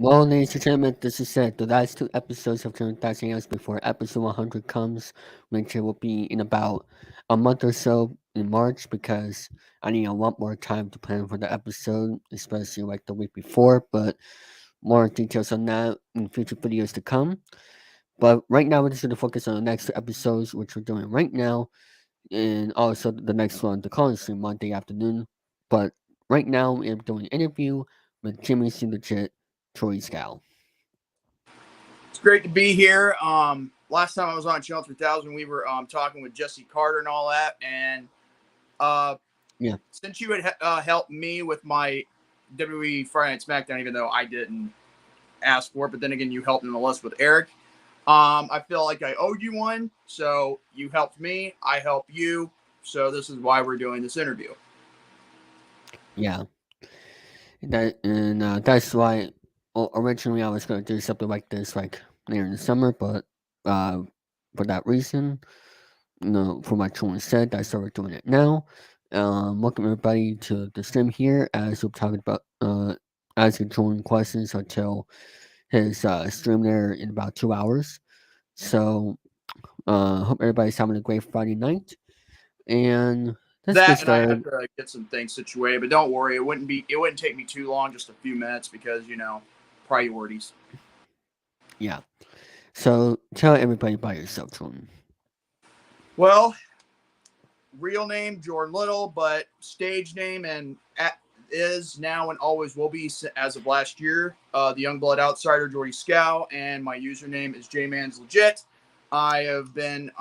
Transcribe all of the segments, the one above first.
Well, ladies and gentlemen, this is it. The last two episodes of Chilling3000 Hangouts before episode 100 comes, which it will be in about a month or so in March because I need a lot more time to plan for the episode, especially like the week before. But more details on that in future videos to come. But right now, we're just going to focus on the next two episodes, which we're doing right now, and also the next one, the call stream Monday afternoon. But right now, we're doing an interview with Jimmy C. Legit, Troy Scow. It's great to be here. Last time I was on Chilling3000, we were talking with Jesse Carter and all that. And uh, Yeah. since you had helped me with my WWE Friday Night SmackDown, even though I didn't ask for it, but then again, you helped nonetheless with Eric. I feel like I owed you one. So you helped me. I helped you. So this is why we're doing this interview. Yeah, that's why originally I was going to do something like this like later in the summer, but uh, for that reason, for my children said, I started doing it now. Welcome everybody to the stream here as we're talking about asking children questions until his stream there in about 2 hours. So hope everybody's having a great Friday night, and let's get That and I have started. to get some things situated, but don't worry, it wouldn't take me too long, just a few minutes because priorities. Yeah. So tell everybody about yourself, children. Well, real name Jordan Little, but stage name and is now and always will be as of last year the Youngblood Outsider Jordy Scow, and my username is JMANzLegit. I've been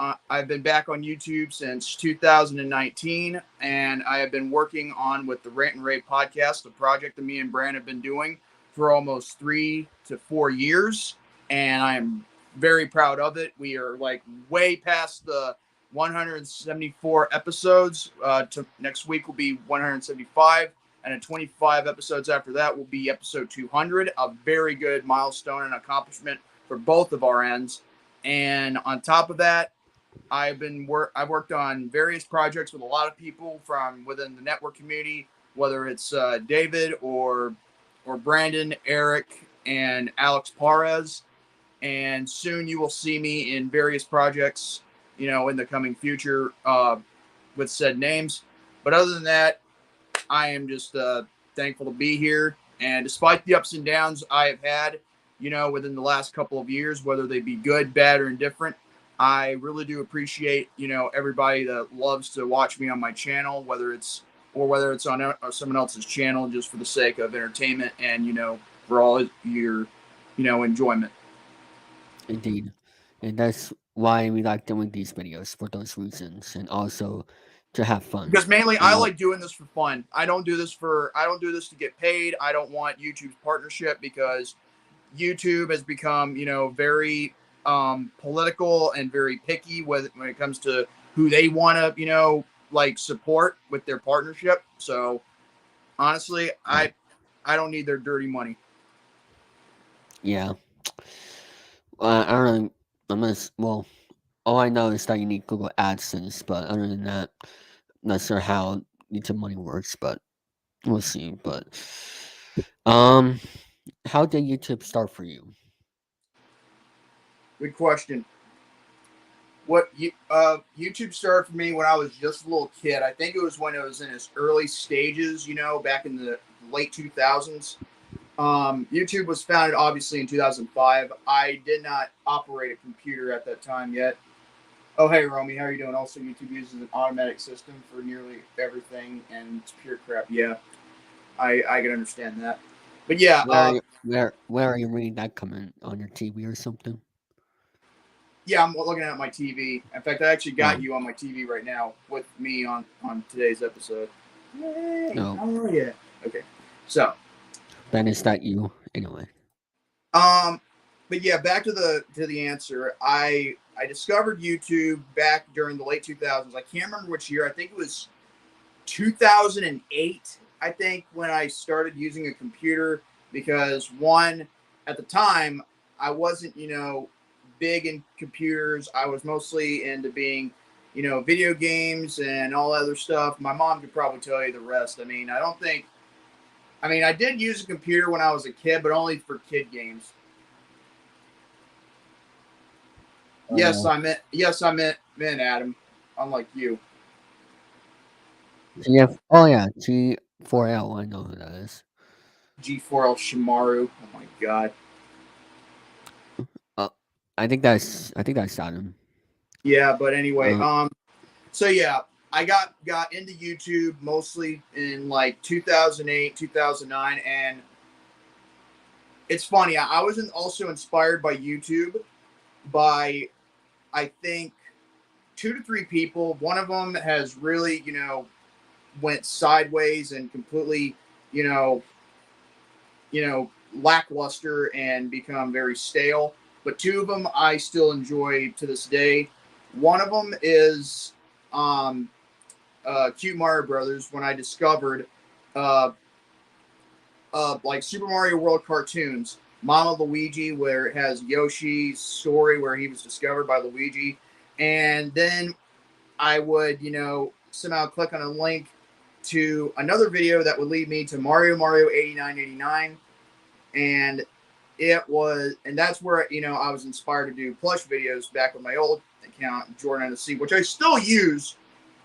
back on YouTube since 2019, and I have been working on with the Rant N Rave podcast, the project that me and Brand have been doing for almost 3 to 4 years, and I am very proud of it. We are like way past the 174 episodes. Next week will be 175, and in 25 episodes after that will be episode 200. A very good milestone and accomplishment for both of our ends. And on top of that, I've worked on various projects with a lot of people from within the network community, whether it's David or Brandon, Eric, and Alex Parez. And soon you will see me in various projects, in the coming future with said names. But other than that, I am just thankful to be here. And despite the ups and downs I have had, within the last couple of years, whether they be good, bad, or indifferent, I really do appreciate, everybody that loves to watch me on my channel, whether it's on someone else's channel, just for the sake of entertainment and, for all your, enjoyment. Indeed. And that's why we like doing these videos for those reasons and also to have fun. Because mainly You I know, like doing this for fun. I don't do this to get paid. I don't want YouTube's partnership because YouTube has become, very political and very picky when it comes to who they want to, support with their partnership. So honestly, yeah. I don't need their dirty money. Yeah. I don't really, unless, well, all I know is that you need Google AdSense, but other than that, not sure how YouTube money works, but we'll see. But, um, how did YouTube start for you? Good question. YouTube started for me when I was just a little kid. I think it was when it was in its early stages, back in the late 2000s. YouTube was founded obviously in 2005. I did not operate a computer at that time yet. Oh, hey, Romy, how are you doing? Also, YouTube uses an automatic system for nearly everything, and it's pure crap. Yeah, I can understand that. But yeah, Where are you reading that comment on your TV or something? yeah, I'm looking at my TV. In fact, I actually got Oh, you on my TV right now with me on today's episode. Hey, no. how are you? Okay, so Then is that you anyway? um, but yeah, back to the answer. I discovered YouTube back during the late 2000s. I can't remember which year. I think it was 2008. I think when I started using a computer because one at the time I wasn't big in computers. I was mostly into being video games and all other stuff. My mom could probably tell you the rest. I mean, I don't think I mean, I did use a computer when I was a kid, but only for kid games. Yes, Uh, I meant Adam. Unlike you. oh yeah, G4L. I know who that is. G4L Shimaru. Oh my god. Uh, I think that's Adam. Yeah, but anyway, Uh, so yeah, I got into YouTube mostly in like 2008, 2009, and it's funny. I was also inspired by YouTube by I think 2 to 3 people. One of them has really went sideways and completely you know lackluster and become very stale. But two of them I still enjoy to this day. One of them is um, Cute Mario Brothers. When I discovered uh, like Super Mario World cartoons, Mama Luigi, where it has Yoshi's story where he was discovered by Luigi, and then I would somehow click on a link to another video that would lead me to Mario 8989, and that's where I was inspired to do plush videos back with my old account Jordan C, which I still use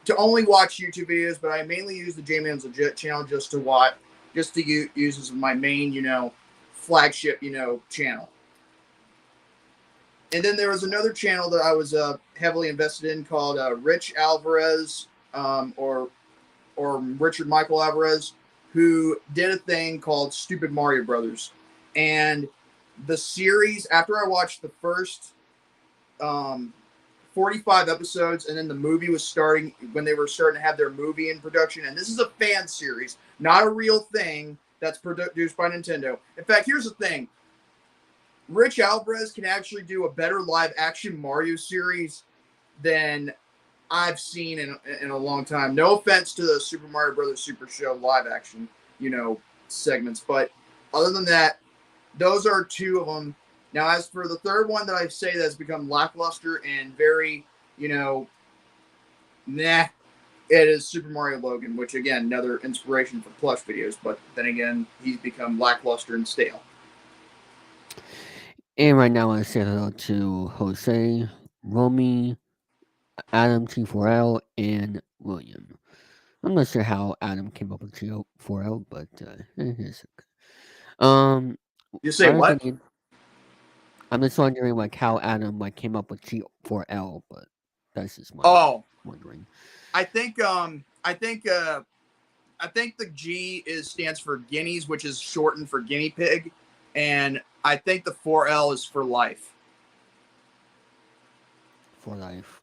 to only watch YouTube videos, but I mainly use the JMANzLegit channel just to use as my main flagship channel. And then there was another channel that I was heavily invested in called Rich Alvarez, or Richard Michael Alvarez, who did a thing called Stupid Mario Brothers. And the series, after I watched the first 45 episodes, and then the movie was starting, when they were starting to have their movie in production, and this is a fan series, not a real thing that's produced by Nintendo. In fact, here's the thing. Rich Alvarez can actually do a better live action Mario series than I've seen in a long time. No offense to the Super Mario Brothers Super Show live action, segments, but other than that, those are two of them. Now, as for the third one that I say that has become lackluster and very, nah, it is Super Mario Logan, which again, another inspiration for plush videos, but then again, he's become lackluster and stale. and right now I say hello to Jose, Romy, Adam T4L, and William. I'm not sure how Adam came up with G4L, but it's okay. Um, You say other what? than you, I'm just wondering like how Adam came up with G4L, but that's just my Oh, wondering. I think I think the G stands for guineas, which is shortened for guinea pig, and I think the 4L is for life, For life.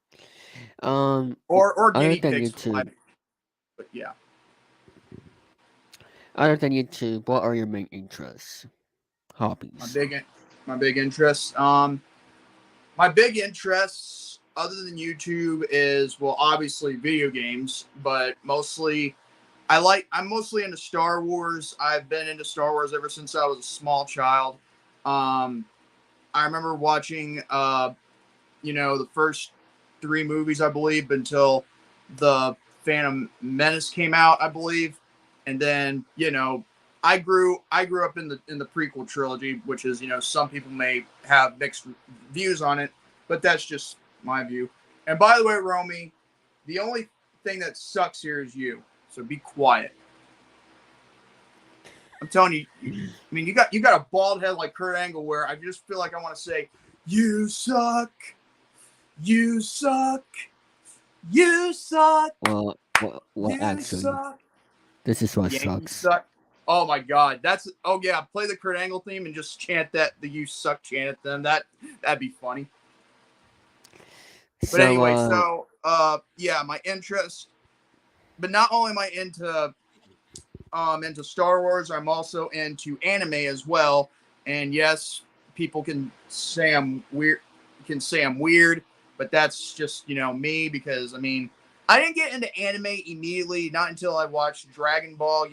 Um, or other guinea than pigs for YouTube, life. But yeah, other than YouTube, what are your main interests, my hobbies? big my big interests. My big interests, other than YouTube, is well, obviously video games, but mostly I'm mostly into Star Wars. I've been into Star Wars ever since I was a small child. Um, I remember watching the first three movies, I believe, until the Phantom Menace came out, I believe, and then I grew up in the prequel trilogy, which is some people may have mixed views on it, but that's just my view. And by the way, Romy, the only thing that sucks here is you, so be quiet. I'm telling you, I mean, you got a bald head like Kurt Angle, where I just feel like I want to say, "You suck, you suck, you suck, Well, you actually, suck, this is what Yankee sucks. suck." Oh my God, oh yeah, play the Kurt Angle theme and just chant the "You suck" chant at them. That'd be funny. But So, anyway, so yeah, my interest. But not only am I into Star Wars, I'm also into anime as well. And yes, people can say I'm weird, but that's just me, because I mean, I didn't get into anime immediately, not until I watched Dragon Ball,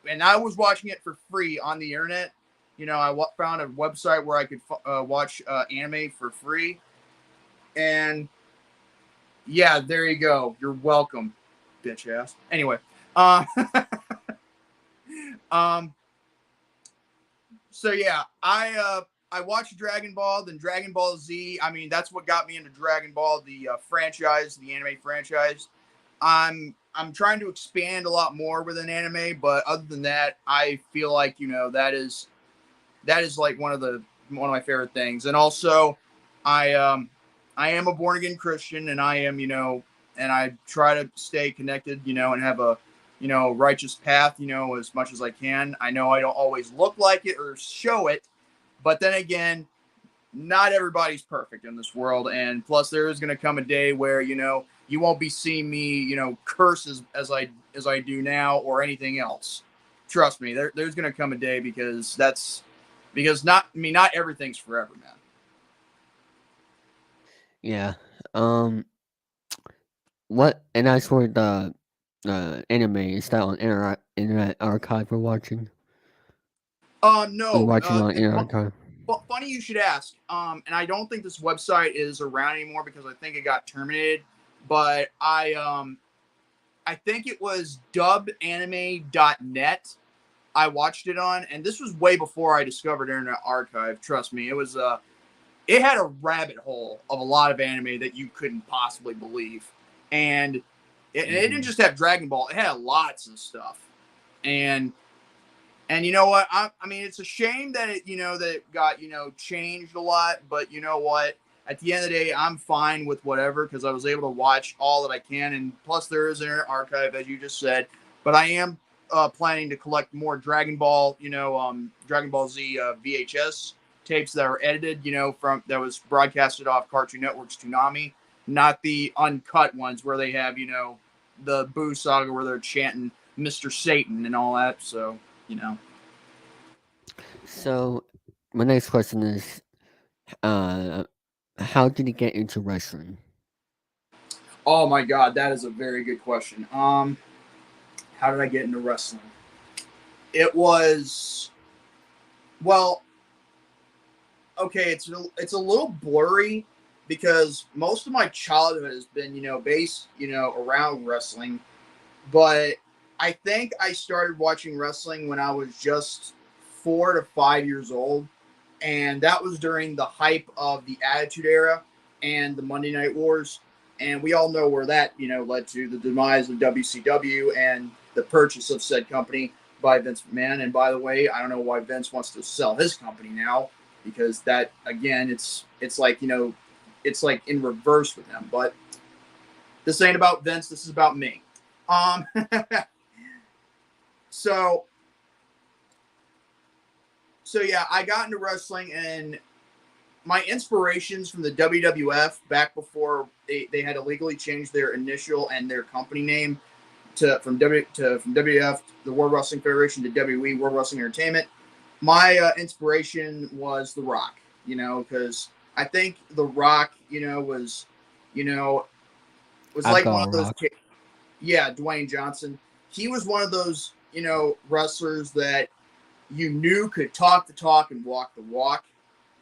and I was watching it for free on the internet. I found a website where I could watch anime for free, and yeah, there you go. You're welcome, bitch ass. Anyway, uh, Um, so yeah, I watched Dragon Ball, then Dragon Ball Z. I mean, that's what got me into Dragon Ball, the franchise, the anime franchise. I'm trying to expand a lot more with an anime, but other than that, I feel like that is like one of my favorite things. And also, I am a born again Christian, and I am and I try to stay connected, and have a righteous path, as much as I can. I know I don't always look like it or show it, but then again, not everybody's perfect in this world, and plus there is going to come a day where you won't be seeing me curse as I do now or anything else. Trust me, there's going to come a day, because not everything's forever, man. Yeah. Um. What? And as for the anime, is that on Internet Archive we're watching? We're No, watching on Internet Archive. funny you should ask. And I don't think this website is around anymore because I think it got terminated. But I think it was dubanime.net. I watched it on, and this was way before I discovered Internet Archive. Trust me, it had a rabbit hole of a lot of anime that you couldn't possibly believe, and it didn't just have Dragon Ball; it had lots of stuff. And you know what? I mean, it's a shame that it got changed a lot, but you know what? At the end of the day, I'm fine with whatever because I was able to watch all that I can, and plus there is an archive, as you just said. But I am planning to collect more Dragon Ball, Dragon Ball Z VHS tapes that are edited, from that was broadcasted off Cartoon Network's Toonami, not the uncut ones where they have, the Boo Saga where they're chanting Mr. Satan and all that. So, you know. So, my next question is, uh, how did you get into wrestling? Oh my God, that is a very good question. How did I get into wrestling? It was well, okay. It's a little blurry because most of my childhood has been based around wrestling, but I think I started watching wrestling when I was just 4 to 5 years old, and that was during the hype of the Attitude Era and the Monday Night Wars, and we all know where that led to the demise of WCW and the purchase of said company by Vince McMahon. And by the way, I don't know why Vince wants to sell his company now, because that again, it's like it's like in reverse with him. But this ain't about Vince. This is about me. Um, so yeah, I got into wrestling, and my inspirations from the WWF back before they had to legally change their initial and their company name from WWF, the World Wrestling Federation, to WWE, World Wrestling Entertainment. My inspiration was The Rock, because I think The Rock, you know, was I've like got one a of those, rock. yeah, Dwayne Johnson. He was one of those, wrestlers that you knew could talk the talk and walk the walk,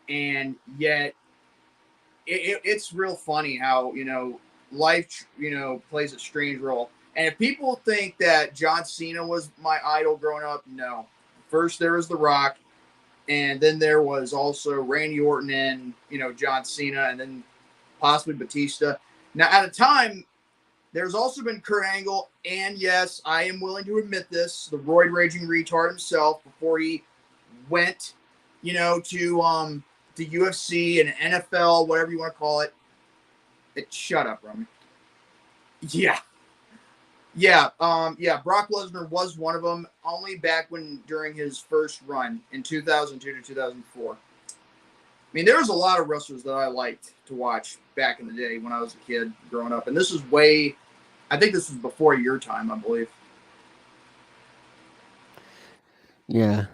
and yet it's real funny how life plays a strange role. And if people think that John Cena was my idol growing up, no. First there was The Rock, and then there was also Randy Orton and John Cena, and then possibly Batista. Now at a time, there's also been Kurt Angle, and yes, I am willing to admit this, the roid raging retard himself, before he went, to UFC and NFL, whatever you want to call it. Shut up, Roman. Yeah, yeah. Brock Lesnar was one of them. Only back during his first run in 2002 to 2004. I mean, there was a lot of wrestlers that I liked to watch back in the day when I was a kid growing up, and this is I think this was before your time, I believe. Yeah,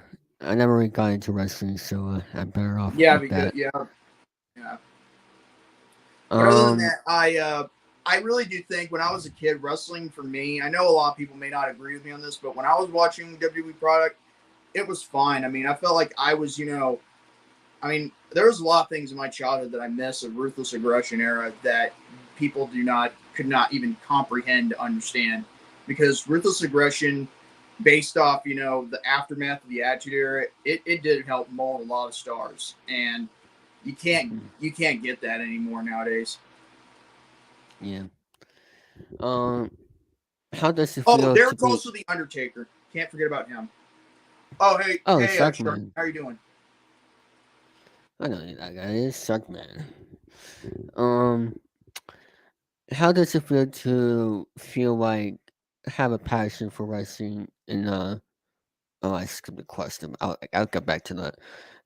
I never really got into wrestling, so I'm better off Yeah, with because that. yeah. But other than Um, that, I really do think when I was a kid, wrestling for me, I know a lot of people may not agree with me on this, but when I was watching WWE product, it was fine. I mean, I felt like I was, I mean, there was a lot of things in my childhood that I miss of ruthless aggression era that people could not even comprehend to understand, because ruthless aggression based off, the aftermath of the Attitude Era, it did help mold a lot of stars, and you can't Mhm. you can't get that anymore nowadays. Yeah. Um, how does it Oh, feel there to was be? also the Undertaker. Can't forget about him. Oh, hey, Oh, hey, Shark, Sharkman. how you doing? I know who that guy is, Sharkman. Um, how does it feel like have a passion for wrestling in Oh, I skipped the question. I'll get back to that.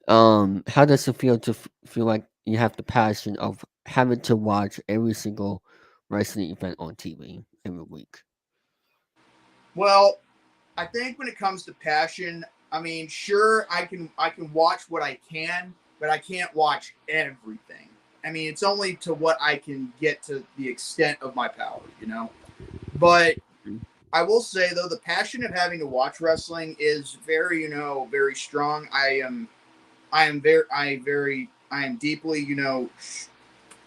How does it feel to feel like you have the passion of having to watch every single wrestling event on TV every week? Well, I think when it comes to passion, I mean, sure, I can watch what I can, but I can't watch everything. I mean, it's only to what I can get to the extent of my power. But Mhm. I will say though, the passion of having to watch wrestling is very, very strong. I am deeply,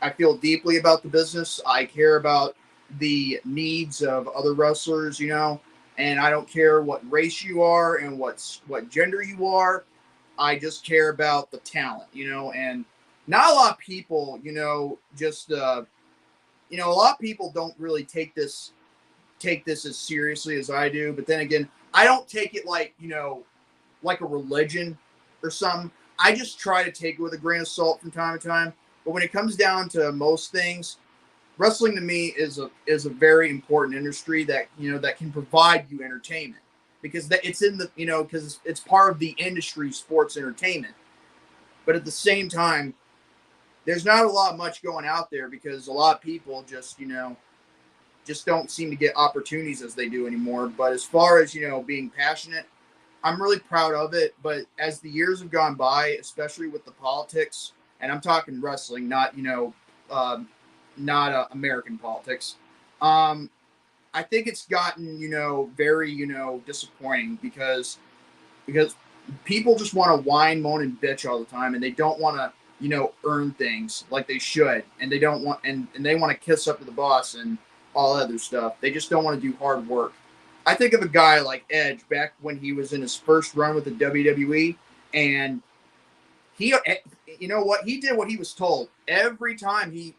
I feel deeply about the business. I care about the needs of other wrestlers, and I don't care what race you are and what gender you are. I just care about the talent, and not a lot of people, just a lot of people don't really take this as seriously as I do. But then again, I don't take it like a religion or something. I just try to take it with a grain of salt from time to time. But when it comes down to most things, wrestling to me is a very important industry that that can provide you entertainment because that it's in the because it's part of the industry, sports entertainment. But at the same time, there's not a lot much going out there because a lot of people just don't seem to get opportunities as they do anymore. But as far as being passionate, I'm really proud of it. But as the years have gone by, especially with the politics, and I'm talking wrestling, uh, not American politics. Um, I think it's gotten very disappointing because people just want to whine, moan, and bitch all the time, and they don't want to earn things like they should, and they don't want and they want to kiss up to the boss and all other stuff. They just don't want to do hard work. I think of a guy like Edge back when he was in his first run with the WWE, and he, you know what, he did what he was told every time he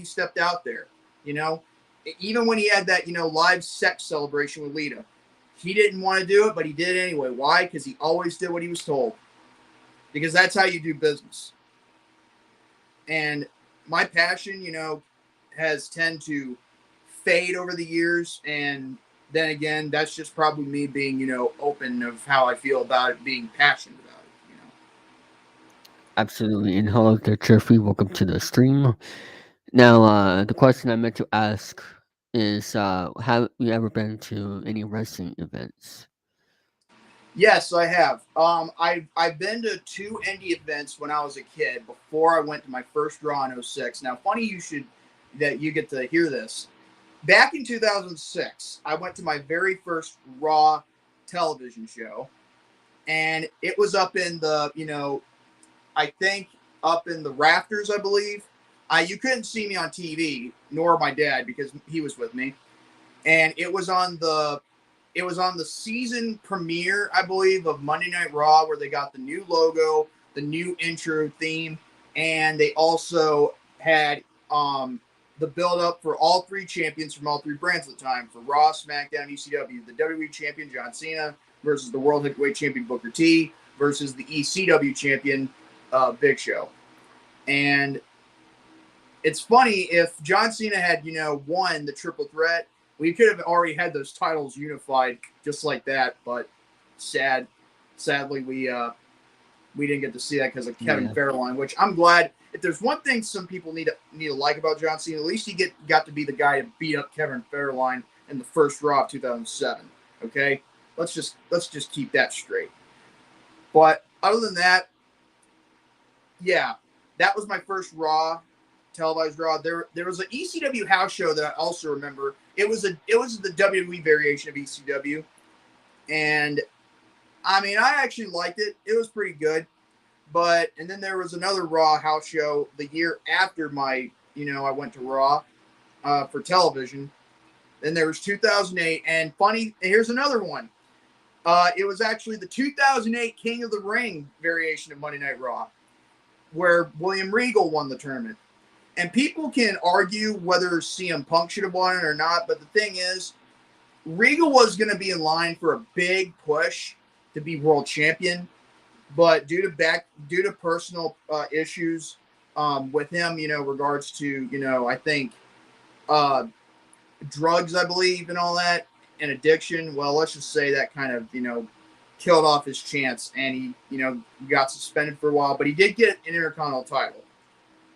stepped out there. You know, even when he had that live sex celebration with Lita, he didn't want to do it, but he did anyway. Why? Because he always did what he was told. Because that's how you do business. And my passion, has tend to fade over the years, and then again, that's just probably me being open of how I feel about it, being passionate about it. Absolutely. And hello there, Jeffrey. Welcome to the stream. Now, the question I meant to ask is, have you ever been to any wrestling events? Yes, I have. I've been to two indie events when I was a kid before I went to my first Raw in '06. Now, funny that you get to hear this. Back in 2006, I went to my very first Raw television show, and it was up in the I think up in the rafters, I believe. You couldn't see me on TV, nor my dad because he was with me, and it was on the season premiere, I believe, of Monday Night Raw, where they got the new logo, the new intro theme, and they also had the build up for all three champions from all three brands at the time for Raw, SmackDown, ECW. The WWE champion John Cena versus the World Heavyweight Champion Booker T versus the ECW champion Big Show. And it's funny, if John Cena had won the triple threat, we could have already had those titles unified just like that. But sad, sadly, we didn't get to see that because of Kevin Yeah, Fairline. Which I'm glad. If there's one thing some people need to like about John Cena, at least he got to be the guy to beat up Kevin Fairline in the first Raw of 2007. Okay, let's just keep that straight. But other than that, yeah, that was my first Raw, televised Raw. There was an ECW house show that I also remember. It was the WWE variation of ECW, and I mean I actually liked it. It was pretty good. But and then there was another Raw house show the year after I went to Raw for television. Then there was 2008, and funny, here's another one. It was actually the 2008 King of the Ring variation of Monday Night Raw, where William Regal won the tournament. And people can argue whether CM Punk should have won it or not, but the thing is, Regal was going to be in line for a big push to be world champion, but due to personal issues with him, regards to I think drugs, I believe, and all that, and addiction. Well, let's just say that kind of killed off his chance, and he got suspended for a while, but he did get an Intercontinental title.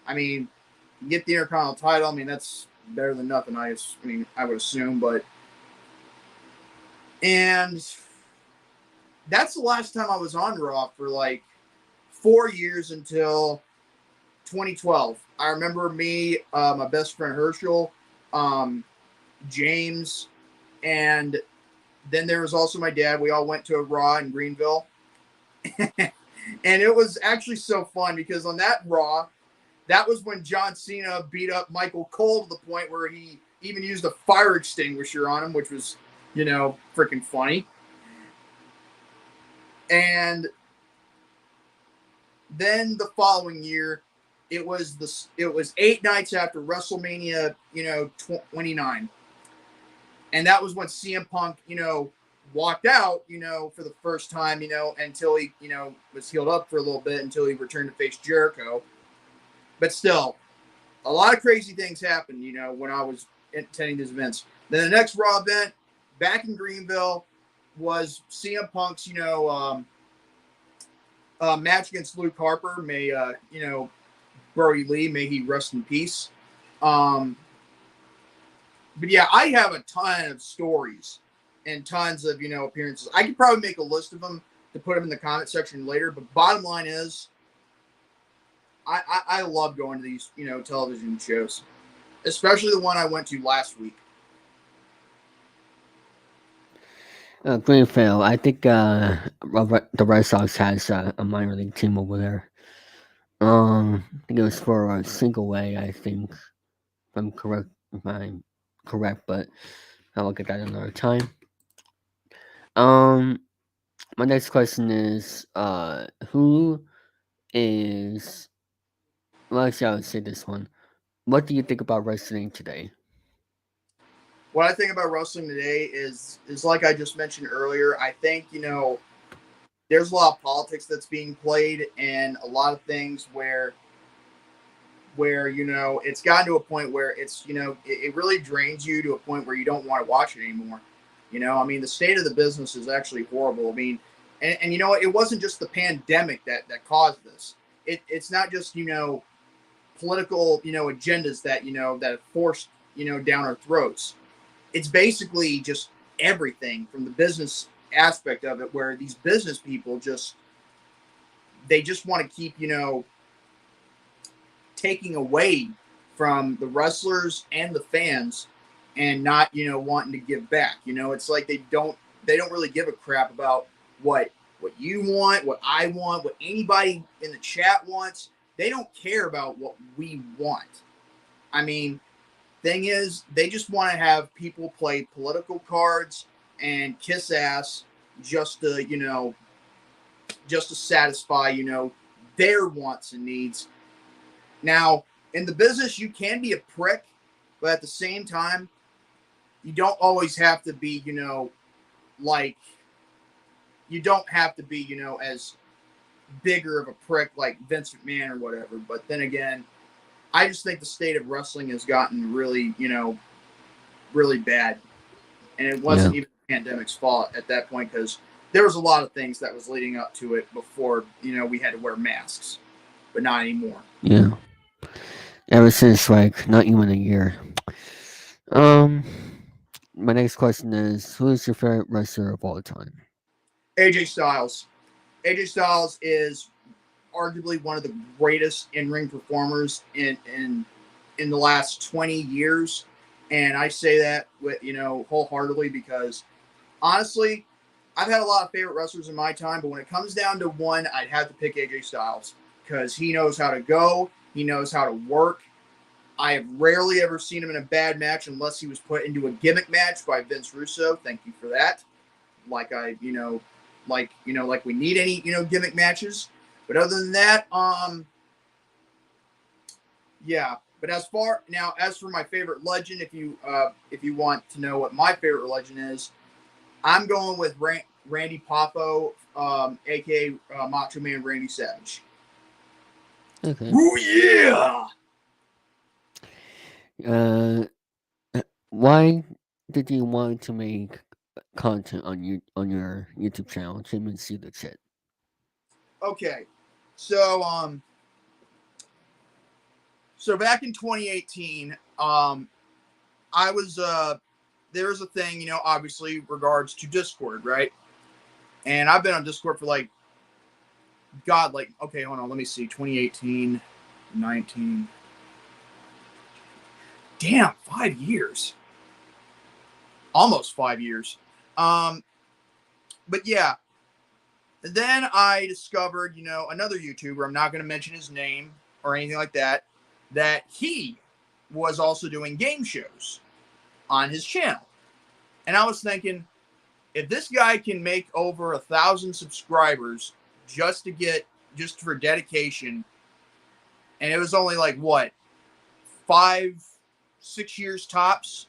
I mean, get the Intercontinental title. I mean, that's better than nothing. I would assume, but and that's the last time I was on Raw for like 4 years until 2012. I remember me, my best friend Herschel, James, and then there was also my dad. We all went to a Raw in Greenville. And it was actually so fun because on that Raw, that was when John Cena beat up Michael Cole to the point where he even used a fire extinguisher on him, which was, freaking funny. And then the following year, it was 8 nights after WrestleMania, 29. And that was when CM Punk, walked out, for the first time, until he, was healed up for a little bit until he returned to face Jericho. But still, a lot of crazy things happened, when I was attending these events. Then the next Raw event back in Greenville was CM Punk's, match against Luke Harper. May, Brody Lee, may he rest in peace. But yeah, I have a ton of stories and tons of, appearances. I could probably make a list of them to put them in the comment section later. But bottom line is, I love going to these, television shows, especially the one I went to last week. Greenfield, I think the Red Sox has a minor league team over there. I think it was for a single A, I think. If I'm correct, but I'll look at that another time. Um, my next question is, who is? Well, actually, I would say this one. What do you think about wrestling today? What I think about wrestling today is like I just mentioned earlier. I think there's a lot of politics that's being played, and a lot of things where it's gotten to a point where it's it really drains you to a point where you don't want to watch it anymore. I mean, the state of the business is actually horrible. I mean, and it wasn't just the pandemic that caused this. It's not just political agendas that that have forced down our throats. It's basically just everything from the business aspect of it, where these business people just want to keep taking away from the wrestlers and the fans, and not wanting to give back. It's like they don't really give a crap about what you want, what I want, what anybody in the chat wants. They don't care about what we want. I mean, thing is, they just want to have people play political cards and kiss ass just to satisfy their wants and needs. Now, in the business, you can be a prick, but at the same time, you don't always have to be, like, you don't have to be, as bigger of a prick like Vince McMahon or whatever. But then again, I just think the state of wrestling has gotten really, really bad. And it Yeah, wasn't even the pandemic's fault at that point, because there was a lot of things that was leading up to it before, we had to wear masks, but not anymore. yeah. Ever since like not even a year. Um, my next question is, who is your favorite wrestler of all time? AJ Styles. AJ Styles is arguably one of the greatest in-ring performers in the last 20 years. And I say that with, wholeheartedly, because honestly, I've had a lot of favorite wrestlers in my time, but when it comes down to one, I'd have to pick AJ Styles, because he knows how to go. He knows how to work. I have rarely ever seen him in a bad match unless he was put into a gimmick match by Vince Russo. Thank you for that. like we need any gimmick matches. But other than that, yeah. But as for my favorite legend, if you want to know what my favorite legend is, I'm going with Randy Poffo, aka Macho Man Randy Savage. Okay. Ooh yeah! Uh, why did you want to make content on your YouTube channel, JMANzLegit? Okay, so so back in 2018, I was there was a thing, obviously regards to Discord, right? And I've been on Discord for like okay, hold on, let me see, 2018, 19, damn, 5 years, almost 5 years. Um, but yeah, then I discovered, another YouTuber. I'm not going to mention his name or anything like that. That he was also doing game shows on his channel, and I was thinking, if this guy can make over 1,000 subscribers just for dedication, and it was only like what 5, 6 years tops,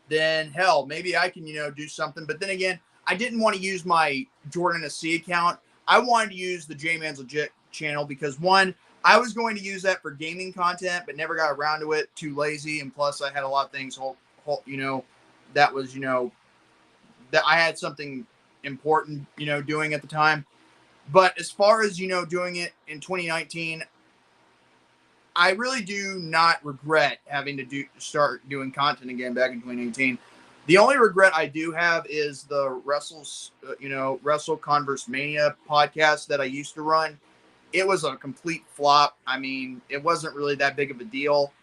then hell, maybe I can, do something. But then again, I didn't want to use my Jordan SC account. I wanted to use the JMANzLegit channel because one, I was going to use that for gaming content, but never got around to it. Too lazy, and plus I had a lot of things, that was, that I had something important, doing at the time. But as far as doing it in 2019, I really do not regret having to start doing content again back in 2018. The only regret I do have is the Wrestle Converse Mania podcast that I used to run. It was a complete flop. I mean, it wasn't really that big of a deal,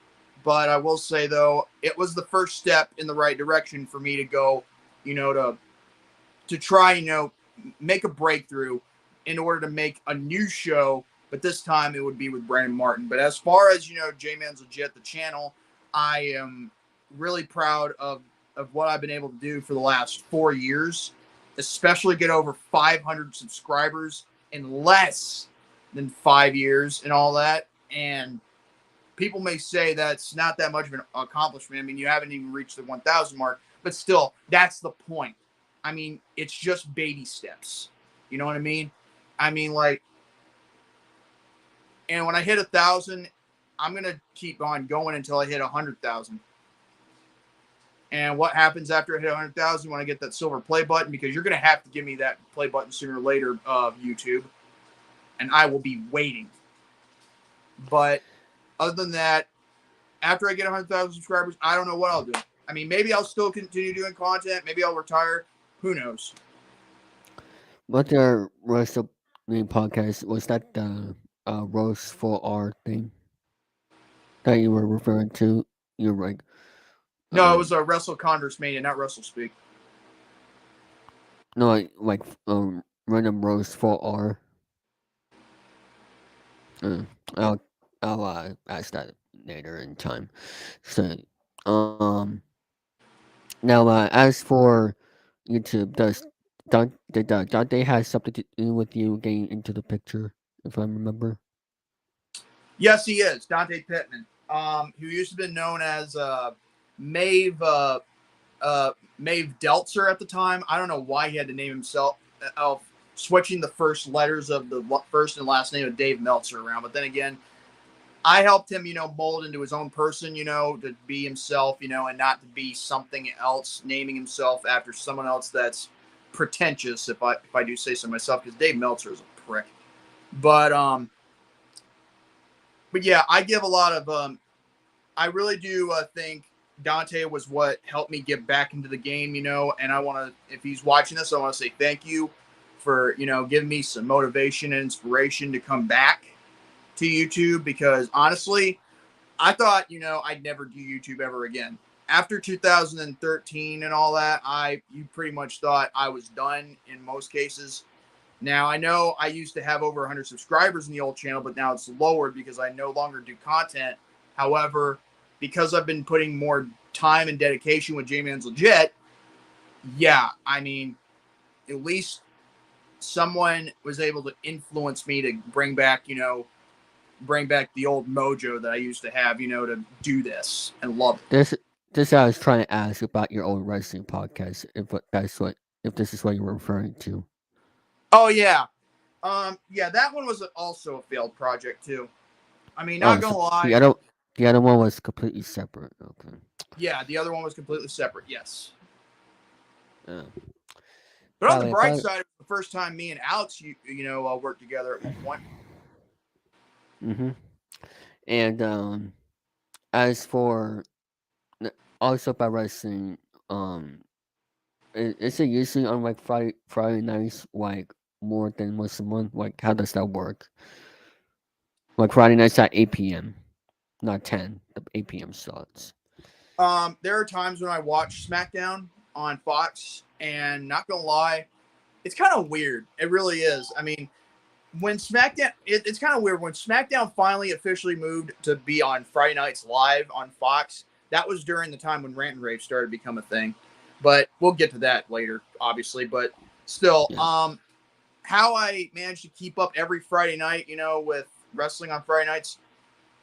but I will say though, it was the first step in the right direction for me to go, to try, make a breakthrough in order to make a new show, but this time it would be with Brandon Martin. But as far as, JMANzLegit, the channel, I am really proud of what I've been able to do for the last 4 years, especially get over 500 subscribers in less than 5 years and all that. And people may say that's not that much of an accomplishment. I mean, you haven't even reached the 1,000 mark, but still, that's the point. I mean, it's just baby steps. You know what I mean? I mean, like, and when I hit 1,000, I'm gonna keep on going until I hit 100,000. And what happens after I hit 100,000 when I get that silver play button? Because you're gonna have to give me that play button sooner or later, YouTube, and I will be waiting. But other than that, after I get 100,000 subscribers, I don't know what I'll do. I mean, maybe I'll still continue doing content. Maybe I'll retire. Who knows? What the rest of the podcast was that the roast for art thing that you were referring to? You're like, No, it was um, a Wrestle Converse Mania, not Wrestle Speak. no, like random roast for R. Uh, I'll ask that later in time. So, now as for YouTube, did Dante has something to do with you getting into the picture, if I remember? Yes, he is Dante Pittman, who used to be known as Maeve Maeve Deltzer at the time. I don't know why he had to name himself switching the first letters of the first and last name of Dave Meltzer around. But then again, I helped him, mold into his own person, to be himself, and not to be something else, naming himself after someone else that's pretentious, if I do say so myself, because Dave Meltzer is a prick. But yeah, I give a lot of I really do think Dante was what helped me get back into the game, and I want to, if he's watching this, I want to say thank you for, giving me some motivation and inspiration to come back to YouTube, because honestly, I thought, I'd never do YouTube ever again. After 2013 and all that, you pretty much thought I was done in most cases. Now, I know I used to have over 100 subscribers in the old channel, but now it's lowered because I no longer do content. However, because I've been putting more time and dedication with JMANzLegit, yeah, I mean, at least someone was able to influence me to bring back, bring back the old mojo that I used to have, to do this and love it. This I was trying to ask about your old wrestling podcast. If this is what you were referring to. Oh yeah. Yeah, that one was also a failed project too. I mean, Oh, not so gonna lie. the other one was completely separate. Okay. Yeah, the other one was completely separate. Yes. Yeah. But on By the the way, bright side, it was the first time me and Alex, worked together at one point. mm-hmm. And as for also by wrestling, um, is it usually on like Friday nights, like more than once a month? Like, how does that work? Like Friday nights at 8 p.m., not 10. The 8 p.m. slots. There are times when I watch SmackDown on Fox, and not gonna lie, it's kind of weird. It really is. I mean, when SmackDown, it's kind of weird when SmackDown finally officially moved to be on Friday nights live on Fox. That was during the time when Rant N Rave started to become a thing, but we'll get to that later, obviously. But still, Yeah. how I managed to keep up every Friday night, with wrestling on Friday nights,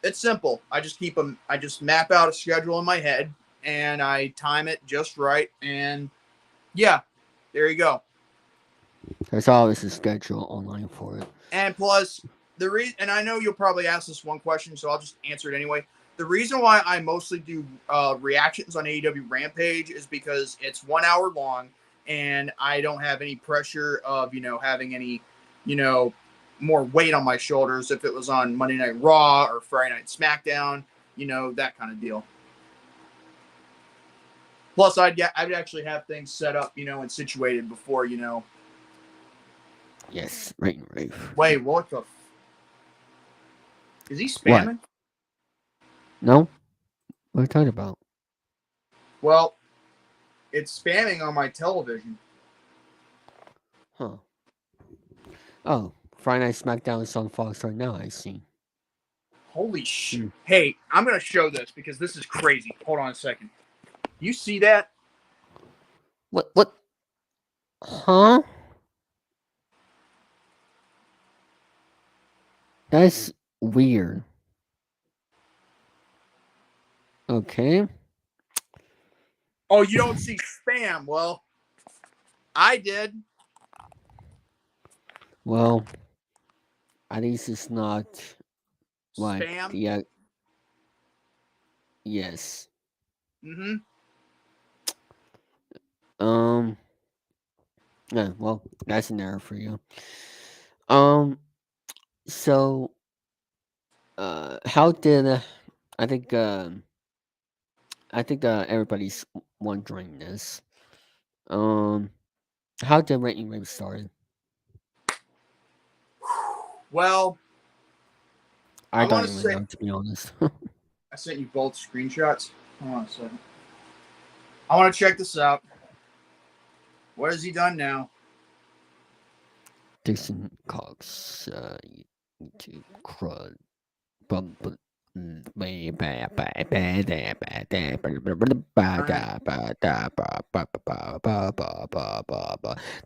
it's simple. I just keep them. I just map out a schedule in my head and I time it just right. And yeah, there you go. There's always a schedule online for it. And plus, the reason, and I know you'll probably ask this one question, so I'll just answer it anyway. The reason why I mostly do reactions on AEW Rampage is because it's 1 hour long, and I don't have any pressure of having any you know more weight on my shoulders if it was on Monday Night Raw or Friday Night SmackDown, that kind of deal. Plus, I'd actually have things set up, and situated before, Yes, right and rave. Wait, what the? Is he What? spamming? No? What are you talking about? Well, it's spamming on my television. Huh. Oh, Friday Night SmackDown is on Fox right now, I see. Holy shit. Hmm. Hey, I'm going to show this because this is crazy. Hold on a second. You see that? What? Huh? That's weird. Okay. Oh, you don't see spam. Well, I did. Well, at least it's not like Spam. the. Yes. Mm-hmm. Um. Yeah, well, that's an error for you. Um. So, how did. I think. Everybody's wondering this. Um. How did Rant N Rave start? Well, I I don't want to even say know, to be honest. I sent you both screenshots. Hold on a second. I want to check this out. What has he done now? Dixon Cox, YouTube crud. Bum, bum, All right.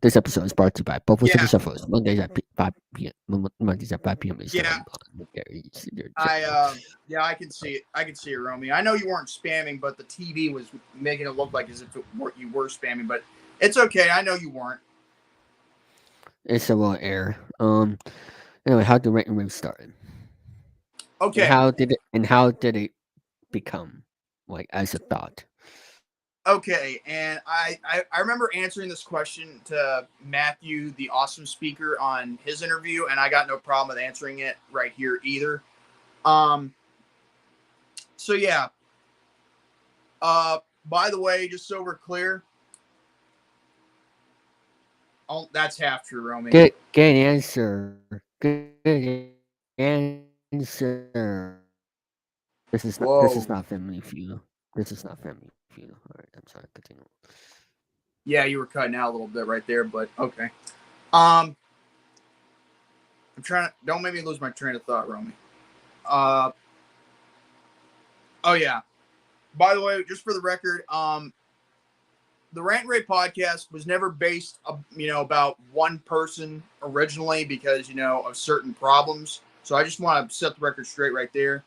This episode is brought to you by Both of Yeah. the Shuffles. Mondays at 5 p.m. Eastern Yeah. on Gary's your I channel. yeah, I can see it. I can see it, Romy. I know you weren't spamming, but the TV was making it look like as if you were spamming. But it's okay. I know you weren't. It's a little error. Anyway, how did Rant and Rave start? Okay. And how did it become like as a thought? Okay, and I remember answering this question to Matthew, the awesome speaker, on his interview, and I got no problem with answering it right here either. Um, so yeah. By the way, just so we're clear, oh, that's half true, Romy. Good answer. Good answer. This is not family Whoa. feud. This is not family feud. All right, I'm sorry. Continue. Yeah, you were cutting out a little bit right there, but okay. Um, I'm trying to. Don't make me lose my train of thought, Romy. Uh, oh yeah. By the way, just for the record, the Rant N Rave podcast was never based, about one person originally because, of certain problems. So I just want to set the record straight right there,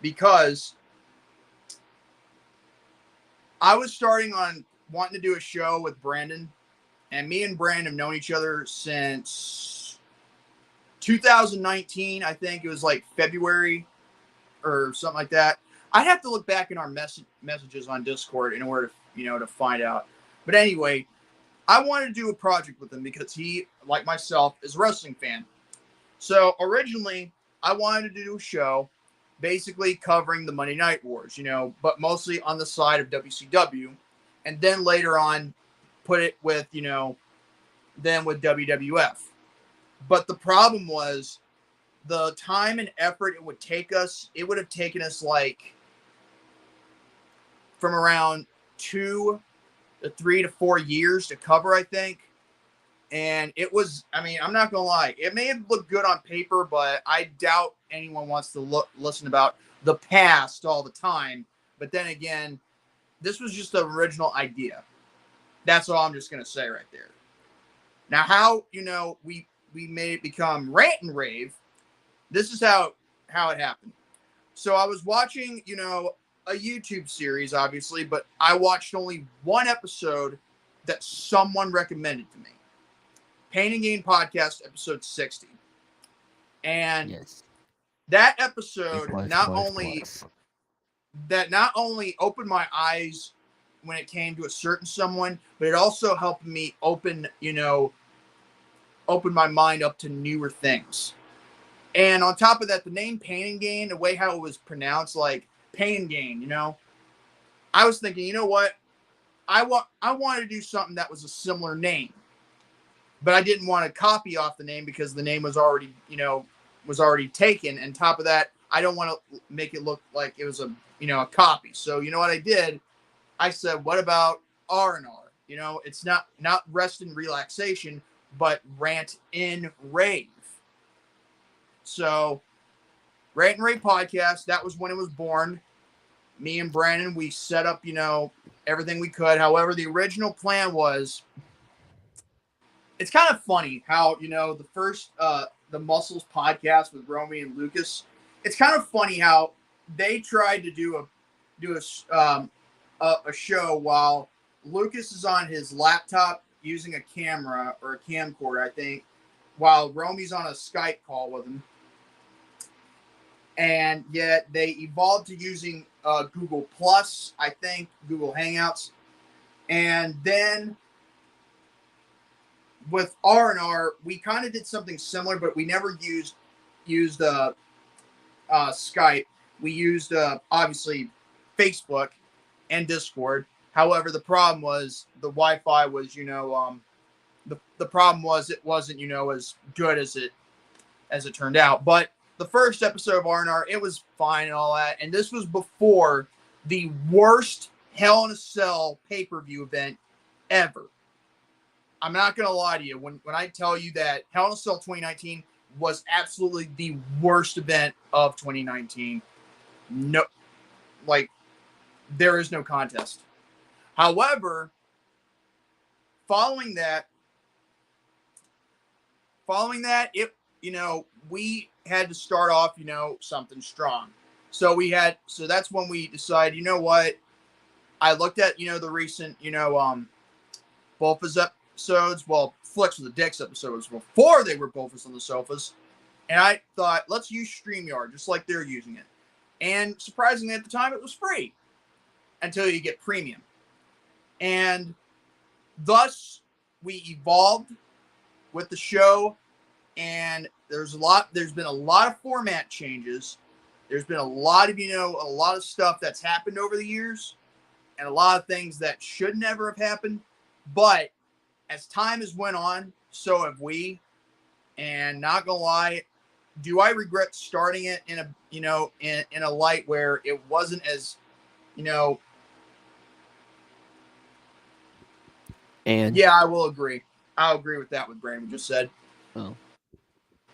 because I was starting on wanting to do a show with Brandon, and me and Brandon have known each other since 2019. I think it was like February or something like that. I'd have to look back in our messages on Discord in order to find out. But anyway, I wanted to do a project with him because he, like myself, is a wrestling fan. So originally, I wanted to do a show basically covering the Monday Night Wars, but mostly on the side of WCW. And then later on, put it with, then with WWF. But the problem was the time and effort it would have taken us like from around 2 to 3 to 4 years to cover, I think. And it was, I'm not going to lie, it may have looked good on paper, but I doubt anyone wants to listen about the past all the time. But then again, this was just the original idea. That's all I'm just going to say right there. Now, how, we made it become Rant N Rave, this is how it happened. So I was watching, a YouTube series, obviously, but I watched only one episode that someone recommended to me. Pain and Gain Podcast, episode 60. And Yes. that episode Was. not only opened my eyes when it came to a certain someone, but it also helped me open my mind up to newer things. And on top of that, the name Pain and Gain, the way how it was pronounced, like Pain and Gain, I was thinking, you know what? I wanted to do something that was a similar name, but I didn't want to copy off the name because the name was already, taken. And top of that, I don't want to make it look like it was a copy. So you know what I did? I said, what about R&R? It's not rest and relaxation, but Rant N Rave. So Rant N Rave podcast, that was when it was born. Me and Brandon, we set up, everything we could. However, the original plan was, it's kind of funny how, the first, the Muscles podcast with Romy and Lucas, it's kind of funny how they tried to do a show while Lucas is on his laptop using a camera or a camcorder, I think, while Romy's on a Skype call with him. And yet they evolved to using Google Plus, I think, Google Hangouts. And then with R&R, we kind of did something similar, but we never used Skype. We used, obviously, Facebook and Discord. However, the problem was the Wi-Fi was, the problem was it wasn't, as good as it turned out. But the first episode of R&R, it was fine and all that. And this was before the worst Hell in a Cell pay-per-view event ever. I'm not going to lie to you. When I tell you that Hell in a Cell 2019 was absolutely the worst event of 2019. No, there is no contest. However, following that, it, we had to start off, something strong. So that's when we decided, you know what? I looked at, the recent, Bofas episodes. Well, Flicks with the Dicks episodes before they were Bofas on the Sofas. And I thought, let's use StreamYard just like they're using it. And surprisingly, at the time, it was free until you get premium. And thus, we evolved with the show. And there's been a lot of format changes. There's been a lot of stuff that's happened over the years and a lot of things that should never have happened. But as time has went on, so have we. And not gonna lie, do I regret starting it in a light where it wasn't as, And yeah, I will agree. I'll agree with that, what Brandon just said. oh,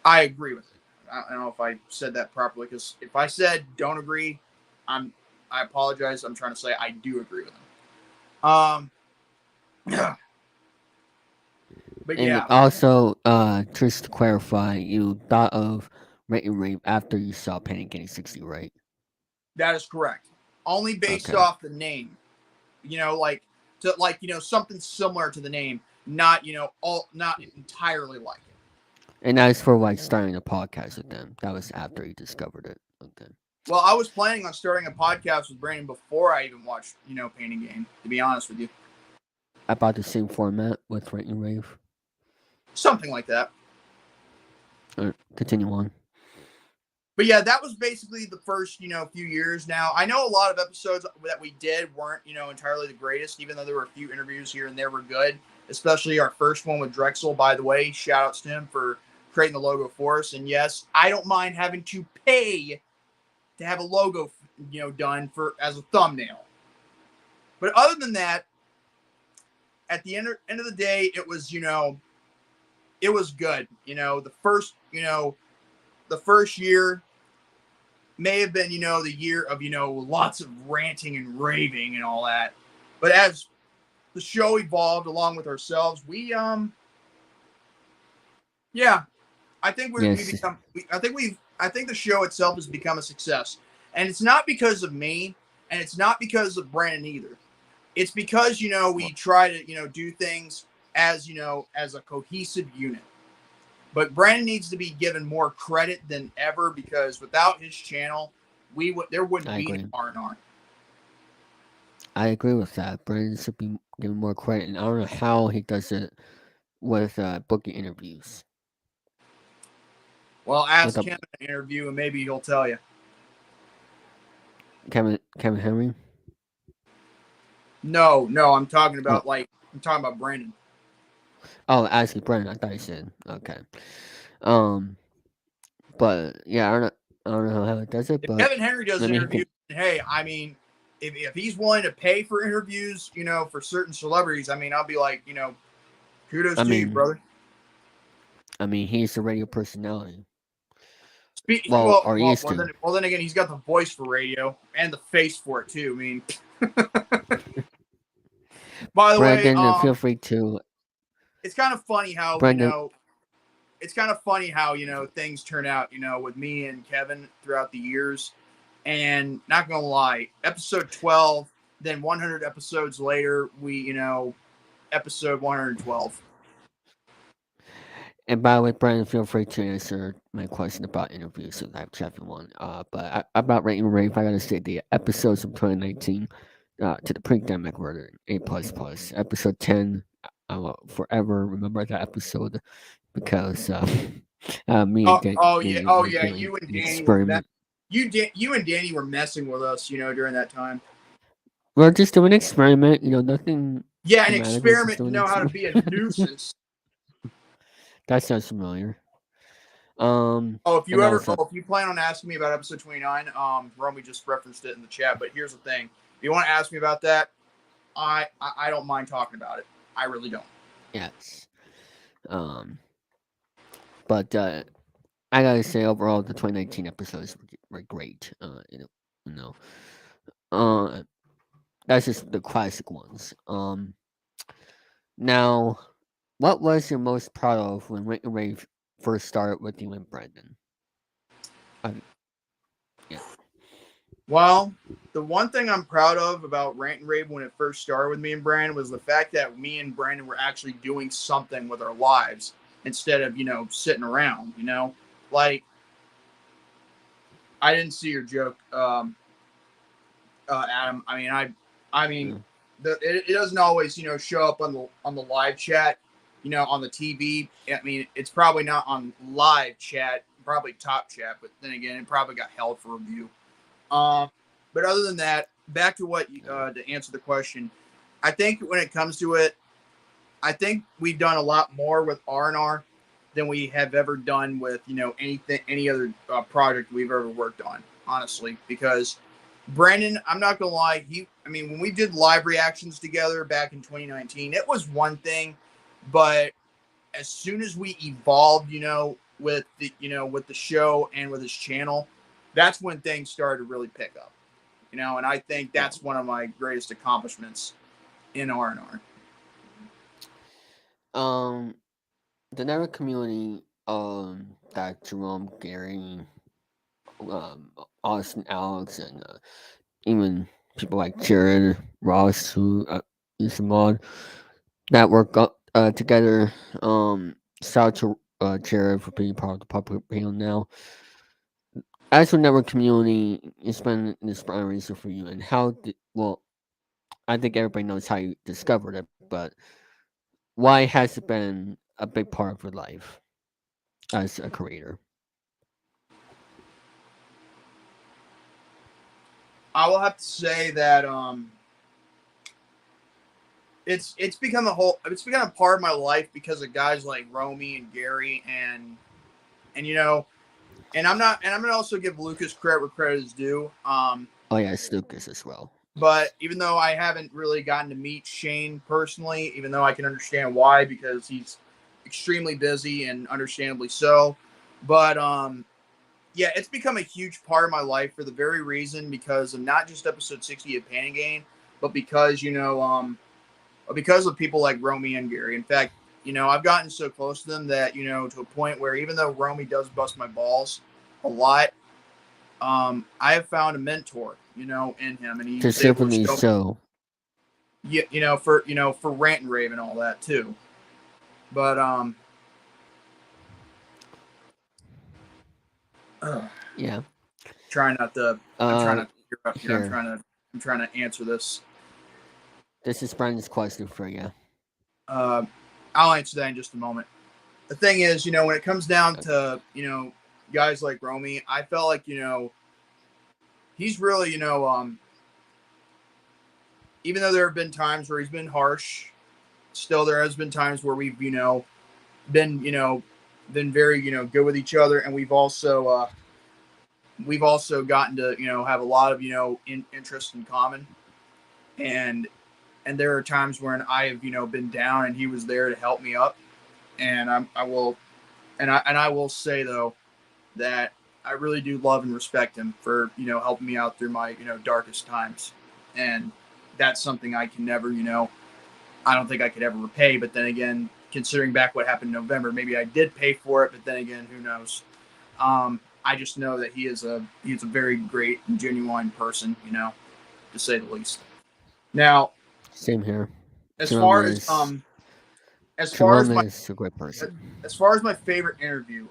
I agree with it. I don't know if I said that properly, because if I said don't agree, I apologize. I'm trying to say I do agree with him. But And yeah, also, just to clarify, you thought of Rant N Rave after you saw Panic Getting 60, right? that is correct. Only based Okay. off the name, like something similar to the name, not not entirely like it. And as for like starting a podcast with them, that was after you discovered it. Okay. Well, I was planning on starting a podcast with Brandon before I even watched Painting Game. To be honest with you, About the same format with Rant N Rave. something like that. Continue on. But yeah, that was basically the first, few years. Now, I know a lot of episodes that we did weren't, entirely the greatest, even though there were a few interviews here and there were good, especially our first one with Drexel, by the way. Shout outs to him for creating the logo for us. And yes, I don't mind having to pay to have a logo, done for as a thumbnail. But other than that, at the end of the day, it was, it was good. The first year may have been, the year of, lots of ranting and raving and all that. But as the show evolved along with ourselves, yeah, I think Yes. I think the show itself has become a success. And it's not because of me, and it's not because of Brandon either. It's because, we try to, do things as, as a cohesive unit. But Brandon needs to be given more credit than ever, because without his channel, there wouldn't I be agree. R&R. I agree with that. Brandon should be given more credit, and I don't know how he does it with booking interviews. Well, With ask him in an interview, and maybe he'll tell you. Kevin Henry. No, I'm talking Oh, about Brandon. oh, actually, Brandon. I thought you said okay. Um, but yeah, I don't know how he does it, If but Kevin Henry does maybe he interviews, can. hey, I mean, if he's willing to pay for interviews, for certain celebrities, I mean, I'll be like, kudos I to you, mean, brother. he's a radio personality. Well, Or he used to. then again, he's got the voice for radio and the face for it too. I mean, by the way, Brandon, feel free to. it's kind of funny how Brandon, things turn out, with me and Kevin throughout the years. And not gonna lie, episode 12, then 100 episodes later, episode 112. and by the way, Brandon, feel free to answer my question about interviews with live chat if you want. But about Rant N Rave, I gotta say the episodes of 2019 to the pre-pandemic were A plus plus. Episode 10, I will forever remember that episode because me and Danny Oh were yeah, doing you and an Danny were experiment. you and Danny were messing with us, during that time. We're just doing an experiment, nothing Yeah, an dramatic. We're just experiment to doing an know how to experiment. be a nuisance. That sounds familiar. Um, and also, If you plan on asking me about episode 29, Romy just referenced it in the chat. But here's the thing: if you want to ask me about that, I don't mind talking about it. I really don't. yes. Um, but I gotta say, overall, the 2019 episodes were great. You know, uh, that's just the classic ones. Now, what was your most proud of when Rick and Ray first started with you and Brandon? Uh, yeah, Well, the one thing I'm proud of about Rant and Rave when it first started with me and Brandon was the fact that me and Brandon were actually doing something with our lives instead of, sitting around, Like, I didn't see your joke, Adam. I mean, yeah. it doesn't always, show up on the live chat, on the TV. I mean, it's probably not on live chat, probably top chat, but then again, it probably got held for review. Um, but other than that, back to what to answer the question, I think when it comes to it, I think we've done a lot more with R&R than we have ever done with any other project we've ever worked on. Honestly, because Brandon, I'm not gonna lie, when we did live reactions together back in 2019, it was one thing, but as soon as we evolved, with the show and with his channel, that's when things started to really pick up. And I think Yeah. that's one of my greatest accomplishments in R&R. Um, the network community, that Jerome, Gary, um, Austin, Alex, and even people like Jared, Ross, who is a mod, that work together. Shout out to Jared for being part of the public panel now. As for network community, it's been an inspiring reason for you, and how did, well, I think everybody knows how you discovered it, but why has it been a big part of your life as a creator? I will have to say that it's become a part of my life because of guys like Romy and Gary and and I'm gonna also give Lucas credit where credit is due. Oh yeah, it's Lucas as well. But even though I haven't really gotten to meet Shane personally, even though I can understand why because he's extremely busy and understandably so, but yeah, it's become a huge part of my life for the very reason because of not just episode 60 of Pan and Gain, but because because of people like Romy and Gary. In fact, I've gotten so close to them that to a point where even though Romy does bust my balls a lot, I have found a mentor, in him, and he was able to Deservedly show me, so. for Rant N Rave and all that too. But uh, Yeah. trying not to, I'm trying Uh, not to interrupt here. here. I'm trying to answer this. This is Brandon's question for you. Uh, I'll answer that in just a moment. The thing is, when it comes down Okay. to guys like Romy, I felt like he's really even though there have been times where he's been harsh, still there has been times where we've been been very good with each other, and we've also gotten to have a lot of interest in common, and there are times when I have been down and he was there to help me up, and I will and I will say though that I really do love and respect him for helping me out through my darkest times, and that's something I can never I don't think I could ever repay. But then again, considering back what happened in November, maybe I did pay for it. But then again, who knows? I just know that he's a very great and genuine person, to say the least. Now, Same here. as Jerome far as is as far as Jerome my is a great person. favorite interview,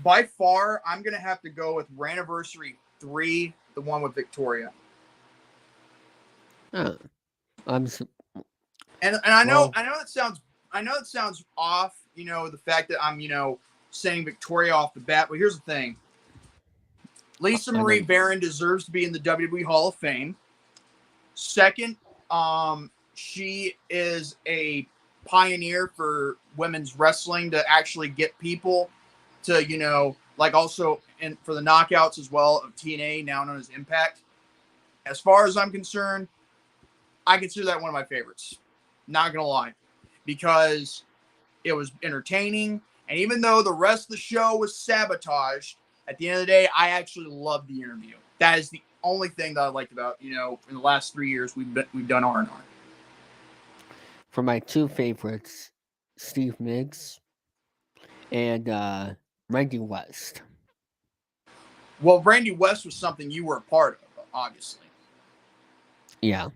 by far I'm gonna have to go with Ranniversary 3, the one with Victoria. Oh, I'm And well. I know that sounds off, the fact that I'm saying Victoria off the bat, but here's the thing. Lisa I Marie know. Varon deserves to be in the WWE Hall of Fame. Second, she is a pioneer for women's wrestling to actually get people to, like also and for the knockouts as well of TNA, now known as Impact. As far as I'm concerned, I consider that one of my favorites. Not gonna lie, because it was entertaining, and even though the rest of the show was sabotaged, at the end of the day, I actually loved the interview. That is the only thing that I liked about in the last 3 years we've done R&R. For my two favorites, Steve Miggs and Randy West. Well, Randy West was something you were a part of, obviously. Yeah,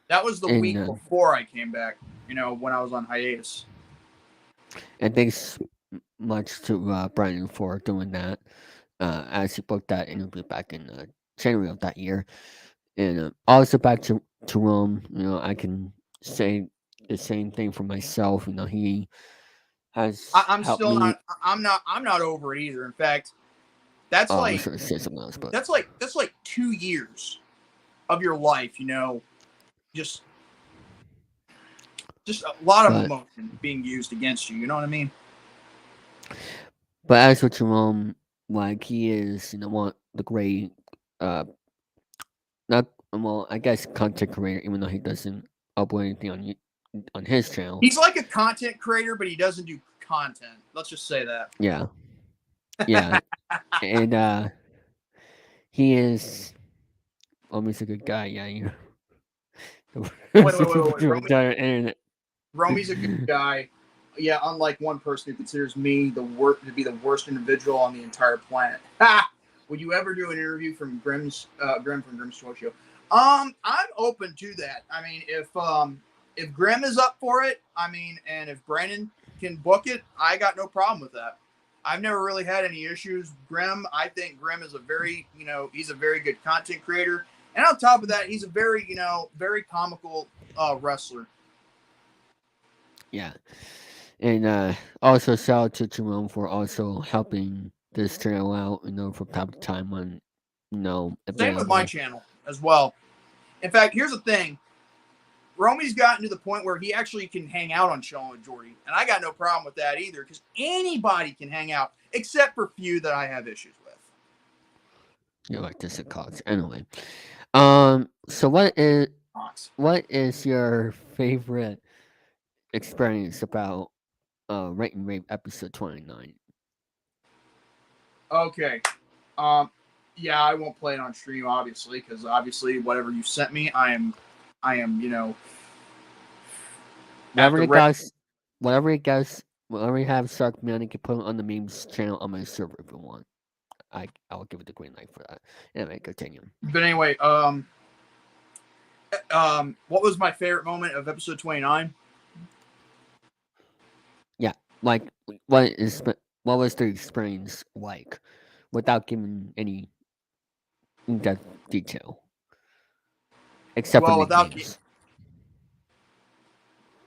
That was the and week before I came back. When I was on hiatus. thanks much to Brandon for doing that. As he booked that interview back in January of that year, and also back to Rome. I can say the same thing for myself. He has I'm helped still me. not. I'm not over it either. In fact, that's Oh, I was like going to say something else, but that's like 2 years of your life. Just a lot of but emotion being used against you. You know what I mean? but as for Jerome, like he is, one the great, uh, not well, I guess content creator, even though he doesn't upload anything on his channel. He's like a content creator, but he doesn't do content. Let's just say that. Yeah, yeah, and he is almost a good guy. Yeah, Wait, wait, wait, wait, wait. Super Romy, entire internet. Romy's a good guy. Yeah, unlike one person who considers me to be the worst individual on the entire planet. Ha! Would you ever do an interview from Grim from Grimm's Toy Show? I'm open to that. I mean, if Grim is up for it, I mean, and if Brandon can book it, I got no problem with that. I've never really had any issues. Grim, I think Grim is he's a very good content creator. And on top of that, he's a very comical wrestler. Yeah. And also shout out to Jerome for also helping this channel out, from time to time when, Same with my available. channel as well. In fact, here's the thing. Romy's gotten to the point where he actually can hang out on Chilling with Jordy. And I got no problem with that either, because anybody can hang out, except for few that I have issues with. You're like this at college. Anyway. So what is your favorite experience about Rant N Rave episode 29? Okay. Yeah, I won't play it on stream, obviously, because obviously whatever you sent me, I am, Whatever you have, Shark Man, you can put it on the memes channel on my server if you want. I'll give it the green light for that. Anyway, continue. But anyway, what was my favorite moment of episode 29? Yeah, like what was the experience like, without giving any in-depth detail, except for the games.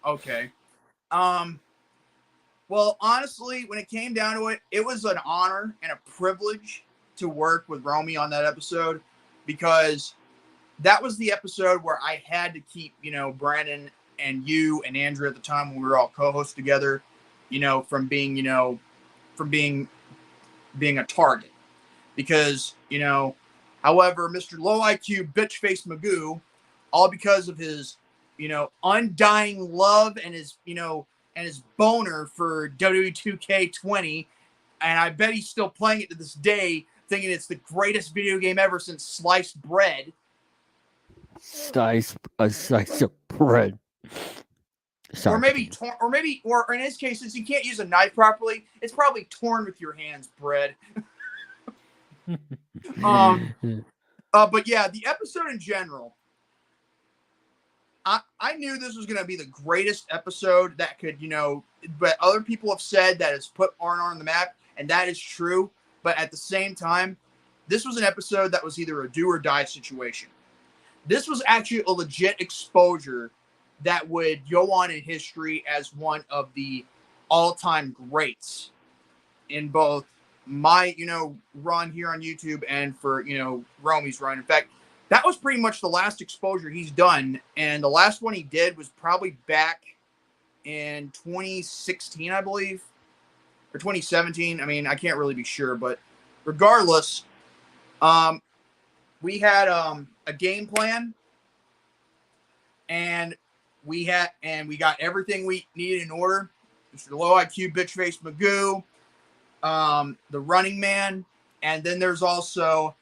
Okay. Well, honestly, when it came down to it, it was an honor and a privilege to work with Romy on that episode, because that was the episode where I had to keep, Brandon and you and Andrew at the time when we were all co-hosts together, from being a target. Because, however, Mr. Low IQ bitch face Magoo, all because of his, undying love and his, and his boner for WWE 2K20, and I bet he's still playing it to this day, thinking it's the greatest video game ever since sliced bread. A slice of bread. Sorry, or in his case, since you can't use a knife properly, it's probably torn with your hands, bread. But yeah, the episode in general, I knew this was going to be the greatest episode that could, but other people have said that it's put R&R on the map, and that is true. But at the same time, this was an episode that was either a do or die situation. This was actually a legit exposure that would go on in history as one of the all-time greats in both my, run here on YouTube and for, Romy's run. In fact, that was pretty much the last exposure he's done. And the last one he did was probably back in 2016, I believe, or 2017. I mean, I can't really be sure, but regardless, we had a game plan, and we got everything we needed in order. Mr. Low IQ bitch face Magoo, the Running Man, and then there's also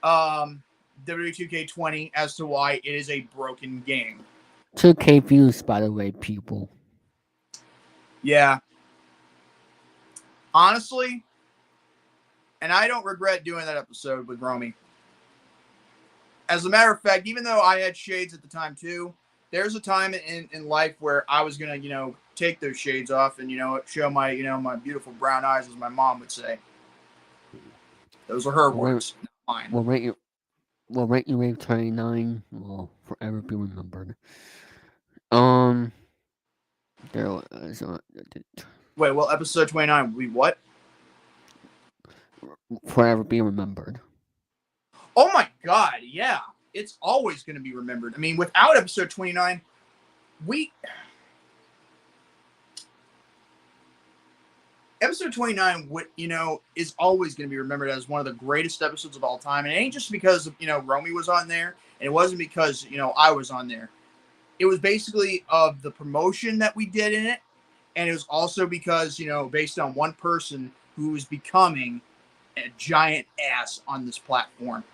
WWE2K20 as to why it is a broken game. 2K views, by the way, people. Yeah. Honestly, and I don't regret doing that episode with Romy. As a matter of fact, even though I had shades at the time too, there's a time in life where I was going to, take those shades off and, show my, my beautiful brown eyes, as my mom would say. Those are her words, not mine. Rant N Rave 29 will forever be remembered. There was Wait, well, episode 29 will be what? Forever be remembered. Oh my God, yeah. It's always going to be remembered. I mean, without episode 29, episode 29 would, is always going to be remembered as one of the greatest episodes of all time. And it ain't just because, Romy was on there, and it wasn't because, I was on there. It was basically of the promotion that we did in it, and it was also because, based on one person who was becoming a giant ass on this platform.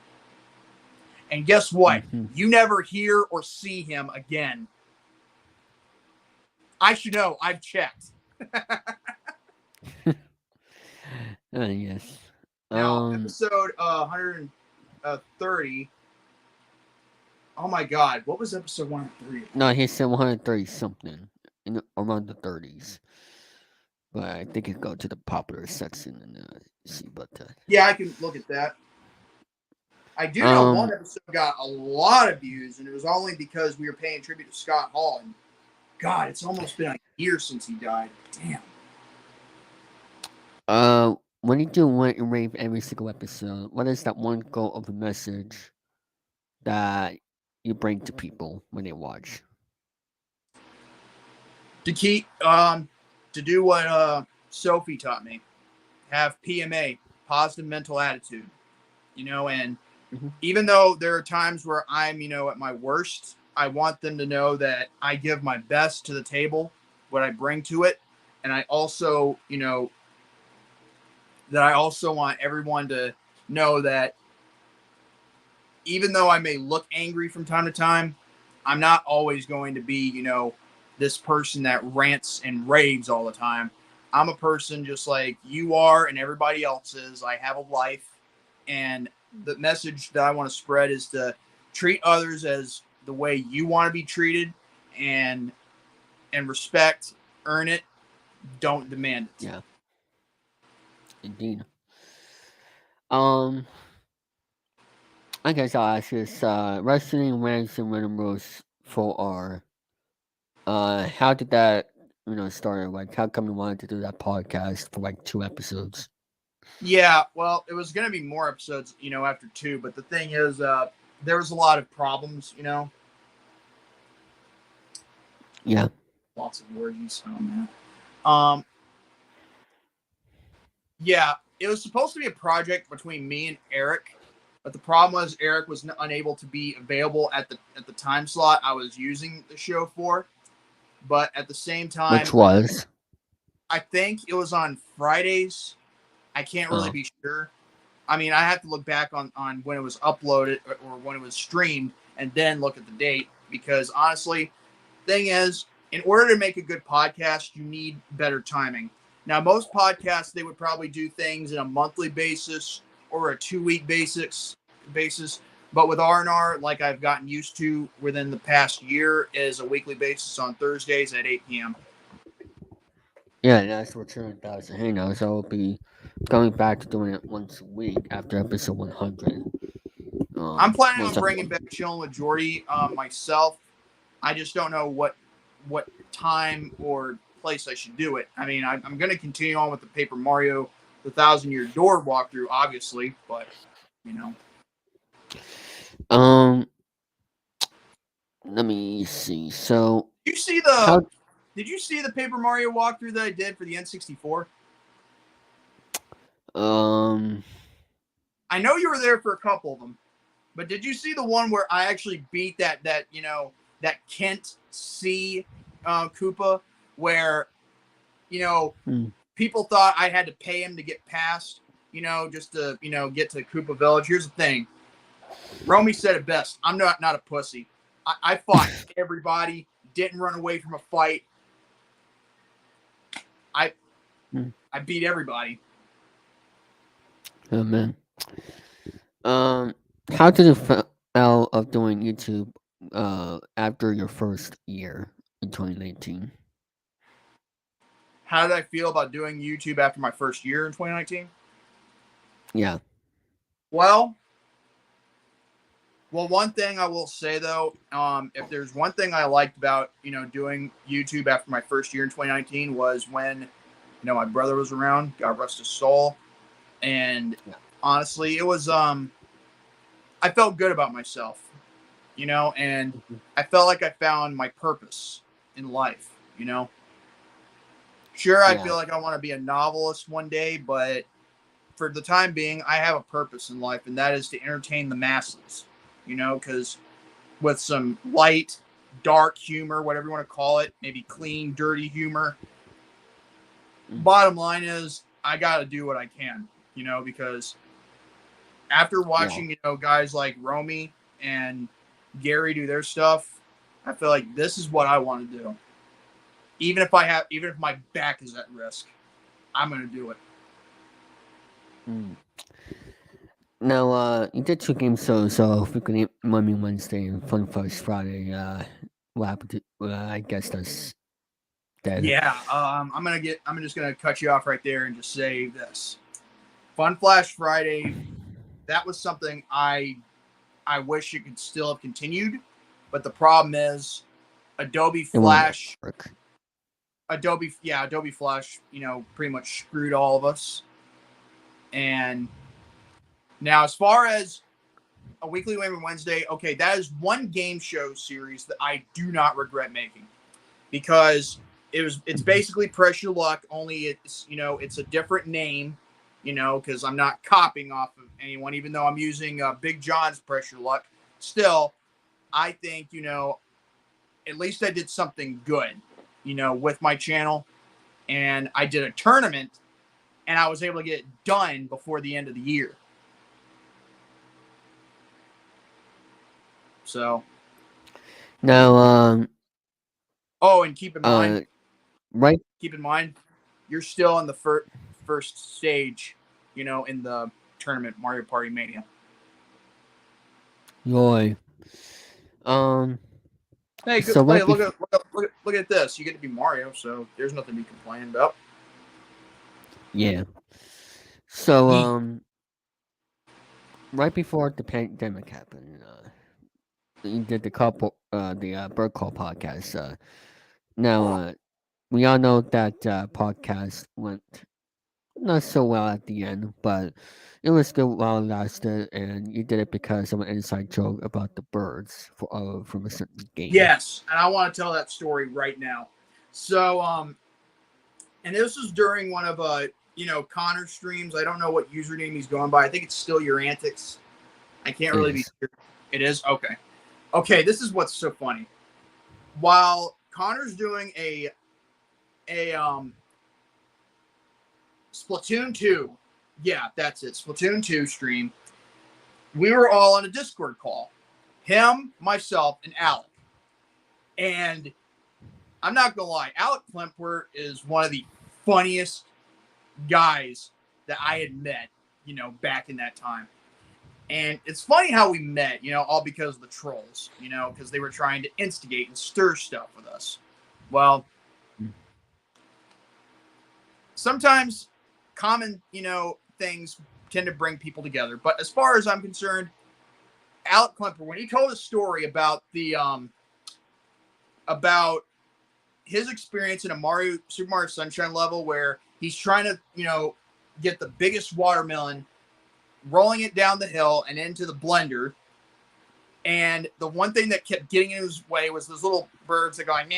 And guess what? Mm-hmm. You never hear or see him again. I should know. I've checked. Yes. Now, Um, episode 130. Oh my God, what was episode 130? no, he said 130 something around the 30s, but I think it go to the popular section and see. But Yeah, I can look at that. I do know one um, episode got a lot of views, and it was only because we were paying tribute to Scott Hall. And God, it's almost been a year since he died. Damn. when you do Rant and Rave every single episode, what is that one goal of a message that you bring to people when they watch? To keep to do what Sophie taught me, have PMA, positive mental attitude. And Hmm. even though there are times where I'm at my worst, I want them to know that I give my best to the table, what I bring to it, and I also want everyone to know that even though I may look angry from time to time, I'm not always going to be, this person that rants and raves all the time. I'm a person just like you are and everybody else is. I have a life, and the message that I want to spread is to treat others as the way you want to be treated, and respect, earn it, don't demand it. Yeah, indeed. Um, I guess I'll ask this: wrestling rants and rhythm rules for R. How did that start? Like, how come you wanted to do that podcast for like 2 episodes? Yeah, well, it was going to be more episodes, after two, but the thing is, there was a lot of problems. Yeah. Lots of words you spell, man. Um, yeah, it was supposed to be a project between me and Eric, but the problem was Eric was unable to be available at the time slot I was using the show for. But at the same Which time, was? I think it was on Fridays. I can't really Oh, be sure. I mean, I have to look back on when it was uploaded or when it was streamed and then look at the date because honestly, thing is, in order to make a good podcast, you need better timing. Now, most podcasts they would probably do things in a monthly basis or a 2 week basis. But with R&R, like I've gotten used to within the past year, is a weekly basis on Thursdays at 8 p.m. yeah, that's what Chilling3000 Hangouts. I will be going back to doing it once a week after episode 100. I'm planning Once on I'm bringing back Chilling with Jordy myself. I just don't know what time or place I should do it. I mean, I'm going to continue on with the Paper Mario, the 1,000 Year Door walkthrough, obviously, but you know, um, let me see. So you see the how did you see the Paper Mario walkthrough that I did for the N64? um I know you were there for a couple of them, but did you see the one where I actually beat that Kent C Koopa, where you know hmm, people thought I had to pay him to get past, just to, get to Koopa Village. Here's the thing. Romy said it best. I'm not a pussy. I fought everybody, didn't run away from a fight. I hmm, I beat everybody. oh man. How did you feel of doing YouTube after your first year in 2019? How did I feel about doing YouTube after my first year in 2019? Yeah. Well, one thing I will say though, if there's one thing I liked about doing YouTube after my first year in 2019 was when my brother was around. God rest his soul. And Yeah. honestly, it was I felt good about myself, and Mhm. I felt like I found my purpose in life. Sure, I Yeah. feel like I want to be a novelist one day, but for the time being, I have a purpose in life, and that is to entertain the masses, because with some light, dark humor, whatever you want to call it, maybe clean, dirty humor. Mm. Bottom line is, I got to do what I can, because after Yeah. watching, guys like Romy and Gary do their stuff, I feel like this is what I want to do. even if my back is at risk, I'm gonna do it. Mm. Now, you did two games, so frequently Monday, Wednesday, and Fun Fuzz Friday. What happened to? I guess that's dead. Yeah, I'm just gonna cut you off right there and just say this: Fun Flash Friday. That was something I wish it could still have continued, but the problem is Adobe It won't Flash, work. Adobe Flash, pretty much screwed all of us. And now, as far as a weekly Wayman Wednesday, okay, that is one game show series that I do not regret making because it's Mhm. basically Press Your Luck, only it's a different name, because I'm not copying off of anyone, even though I'm using Big John's Press Your Luck. Still, I think at least I did something good, with my channel, and I did a tournament, and I was able to get it done before the end of the year. So, Now, oh, and keep in mind, uh, right. keep in mind, you're still in the first stage, in the tournament Mario Party Mania. Yoy. Um. Hey, good. So Hey, right before, look at this. You get to be Mario, so there's nothing to be complaining about. yeah. So Yeet. right before the pandemic happened, you did the Bird Call podcast. Now, we all know that podcast went not so well at the end, but it was good while it lasted, and you did it because of an inside joke about the birds from a certain game. Yes, and I want to tell that story right now. So, and this was during one of Connor's streams. I don't know what username he's going by. I think it's still your antics. I can't It really be is. sure. It is okay. Okay, this is what's so funny. While Connor's doing a Splatoon 2, yeah, that's it, Splatoon 2 stream, we were all on a Discord call. Him, myself, and Alec. And I'm not gonna lie, Alec Klemper is one of the funniest guys that I had met, back in that time. And it's funny how we met, all because of the trolls, because they were trying to instigate and stir stuff with us. Well, Mm. sometimes common, things tend to bring people together. But as far as I'm concerned, Alec Klemper, when he told a story about about his experience in a Super Mario Sunshine level where he's trying to, get the biggest watermelon, rolling it down the hill and into the blender. And the one thing that kept getting in his way was those little birds that go like,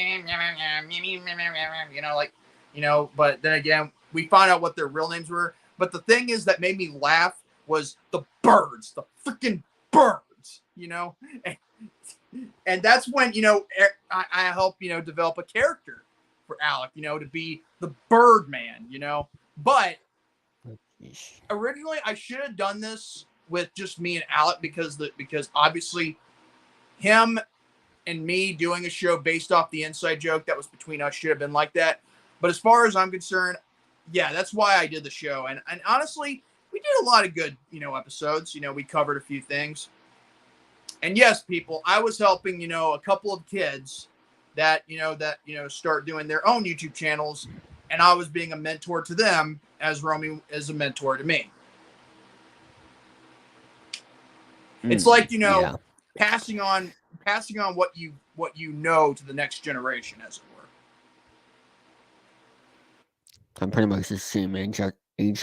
but then again, we found out what their real names were. But the thing is that made me laugh was the birds, the freaking birds, And that's when, I help, develop a character for Alec, to be the Birdman, But Yeesh. originally I should have done this with just me and Alec because obviously him and me doing a show based off the inside joke that was between us should have been like that. But as far as I'm concerned, yeah, that's why I did the show. And honestly, we did a lot of good, episodes. We covered a few things. And yes, people, I was helping, a couple of kids that start doing their own YouTube channels, and I was being a mentor to them as Romy is a mentor to me. It's like, Yeah, passing on what you know to the next generation, as it were. I'm pretty much the same age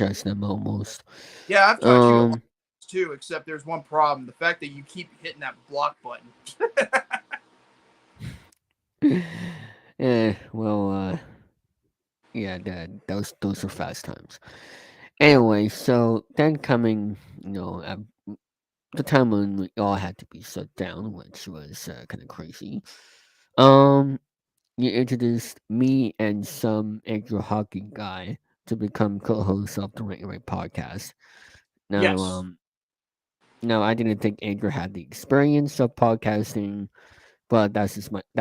as them almost. Yeah, I've taught you a lot Um, too, except there's one problem: the fact that you keep hitting that block button. well, yeah, those are fast times. Anyway, so then coming, at the time when we all had to be shut down, which was kind of crazy. Um, you introduced me and some Andrew hockey guy to become co-hosts of the Rant N Rave podcast. Now, Yes. no, I didn't think Andrew had the experience of podcasting, But that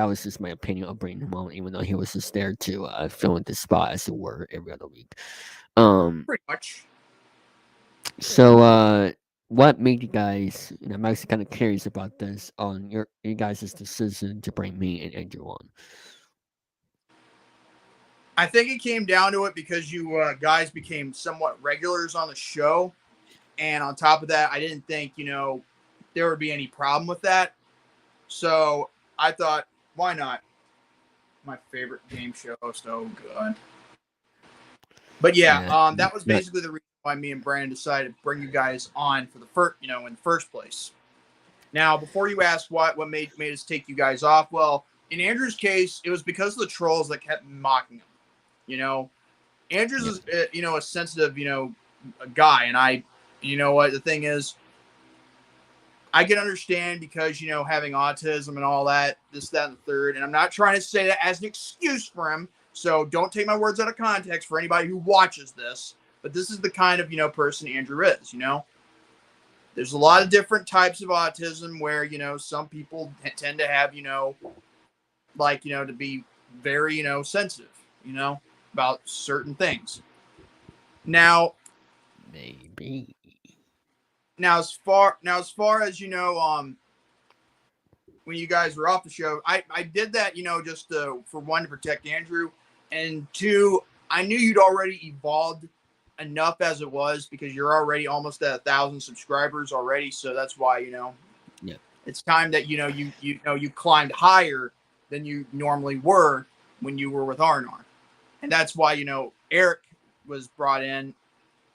was just my opinion of bringing him on, even though he was just there to fill in the spot, as it were, every other week. Um, Pretty much. so what made you guys? I'm actually kind of curious about this on your guys' decision to bring me and Andrew on. I think it came down to it because you guys became somewhat regulars on the show, and on top of that, I didn't think there would be any problem with that. So I thought, why not? My favorite game show, so good. But yeah, Yeah, that was but basically the reason why me and Brandon decided to bring you guys on for the first, in the first place. Now, before you ask what made us take you guys off, well, in Andrew's case, it was because of the trolls that kept mocking him. You know, Andrew's yeah, is a sensitive a guy, and you know what the thing is, I can understand because having autism and all that, this, that, and the third, and I'm not trying to say that as an excuse for him. So don't take my words out of context for anybody who watches this. But this is the kind of person Andrew is. There's a lot yeah. of different types of autism where some people tend to have to be very sensitive about certain things. Now, Maybe. as far as when you guys were off the show, I did that just for one, to protect Andrew, and two, I knew you'd already evolved enough as it was because you're already almost at 1,000 subscribers already. So that's why Yeah. it's time that you climbed higher than you normally were when you were with Arnar, and that's why Eric was brought in,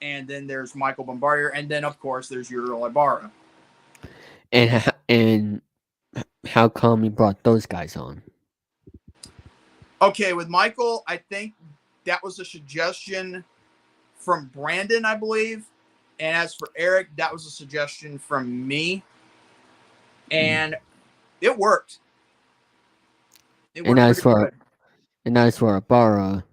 and then there's Michael Bombardier, and then of course there's Uriel Ibarra. And how come you brought those guys on? Okay, with Michael, I think that was a suggestion from Brandon, I believe. And as for Eric, that was a suggestion from me. Mm. And it worked. It And worked as pretty for good. Ibarra,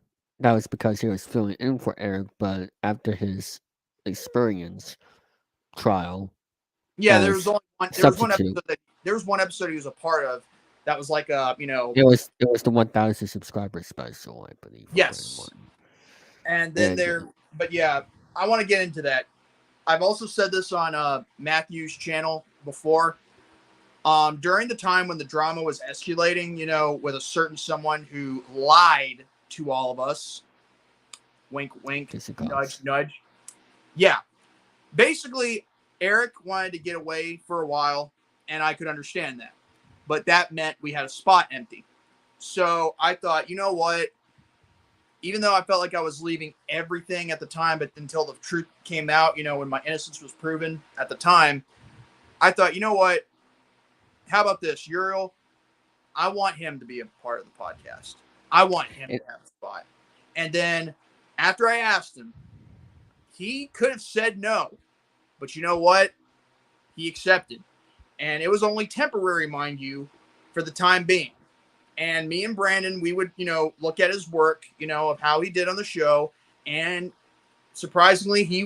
that was because he was filling in for Eric, but after his experience trial Yeah, there was as only one. substitute, There was one episode he was a part of that was like a it was the 1,000 subscriber special, I believe, for Brandon yes. Martin. And then And there, but yeah, I want to get into that. I've also said this on Matthew's channel before. During the time when the drama was escalating, with a certain someone who lied to all of us, wink, wink, nudge, fisticuffs. nudge. Yeah, basically, Eric wanted to get away for a while, and I could understand that. But that meant we had a spot empty. So I thought, you know what? Even though I felt like I was leaving everything at the time, but until the truth came out, when my innocence was proven at the time, I thought, you know what? How about this, Uriel? I want him to be a part of the podcast. I want him And, to have a spot. And then after I asked him, he could have said no, but you know what? He accepted. And it was only temporary, mind you, for the time being. And me and Brandon, we would, look at his work, of how he did on the show. And surprisingly, he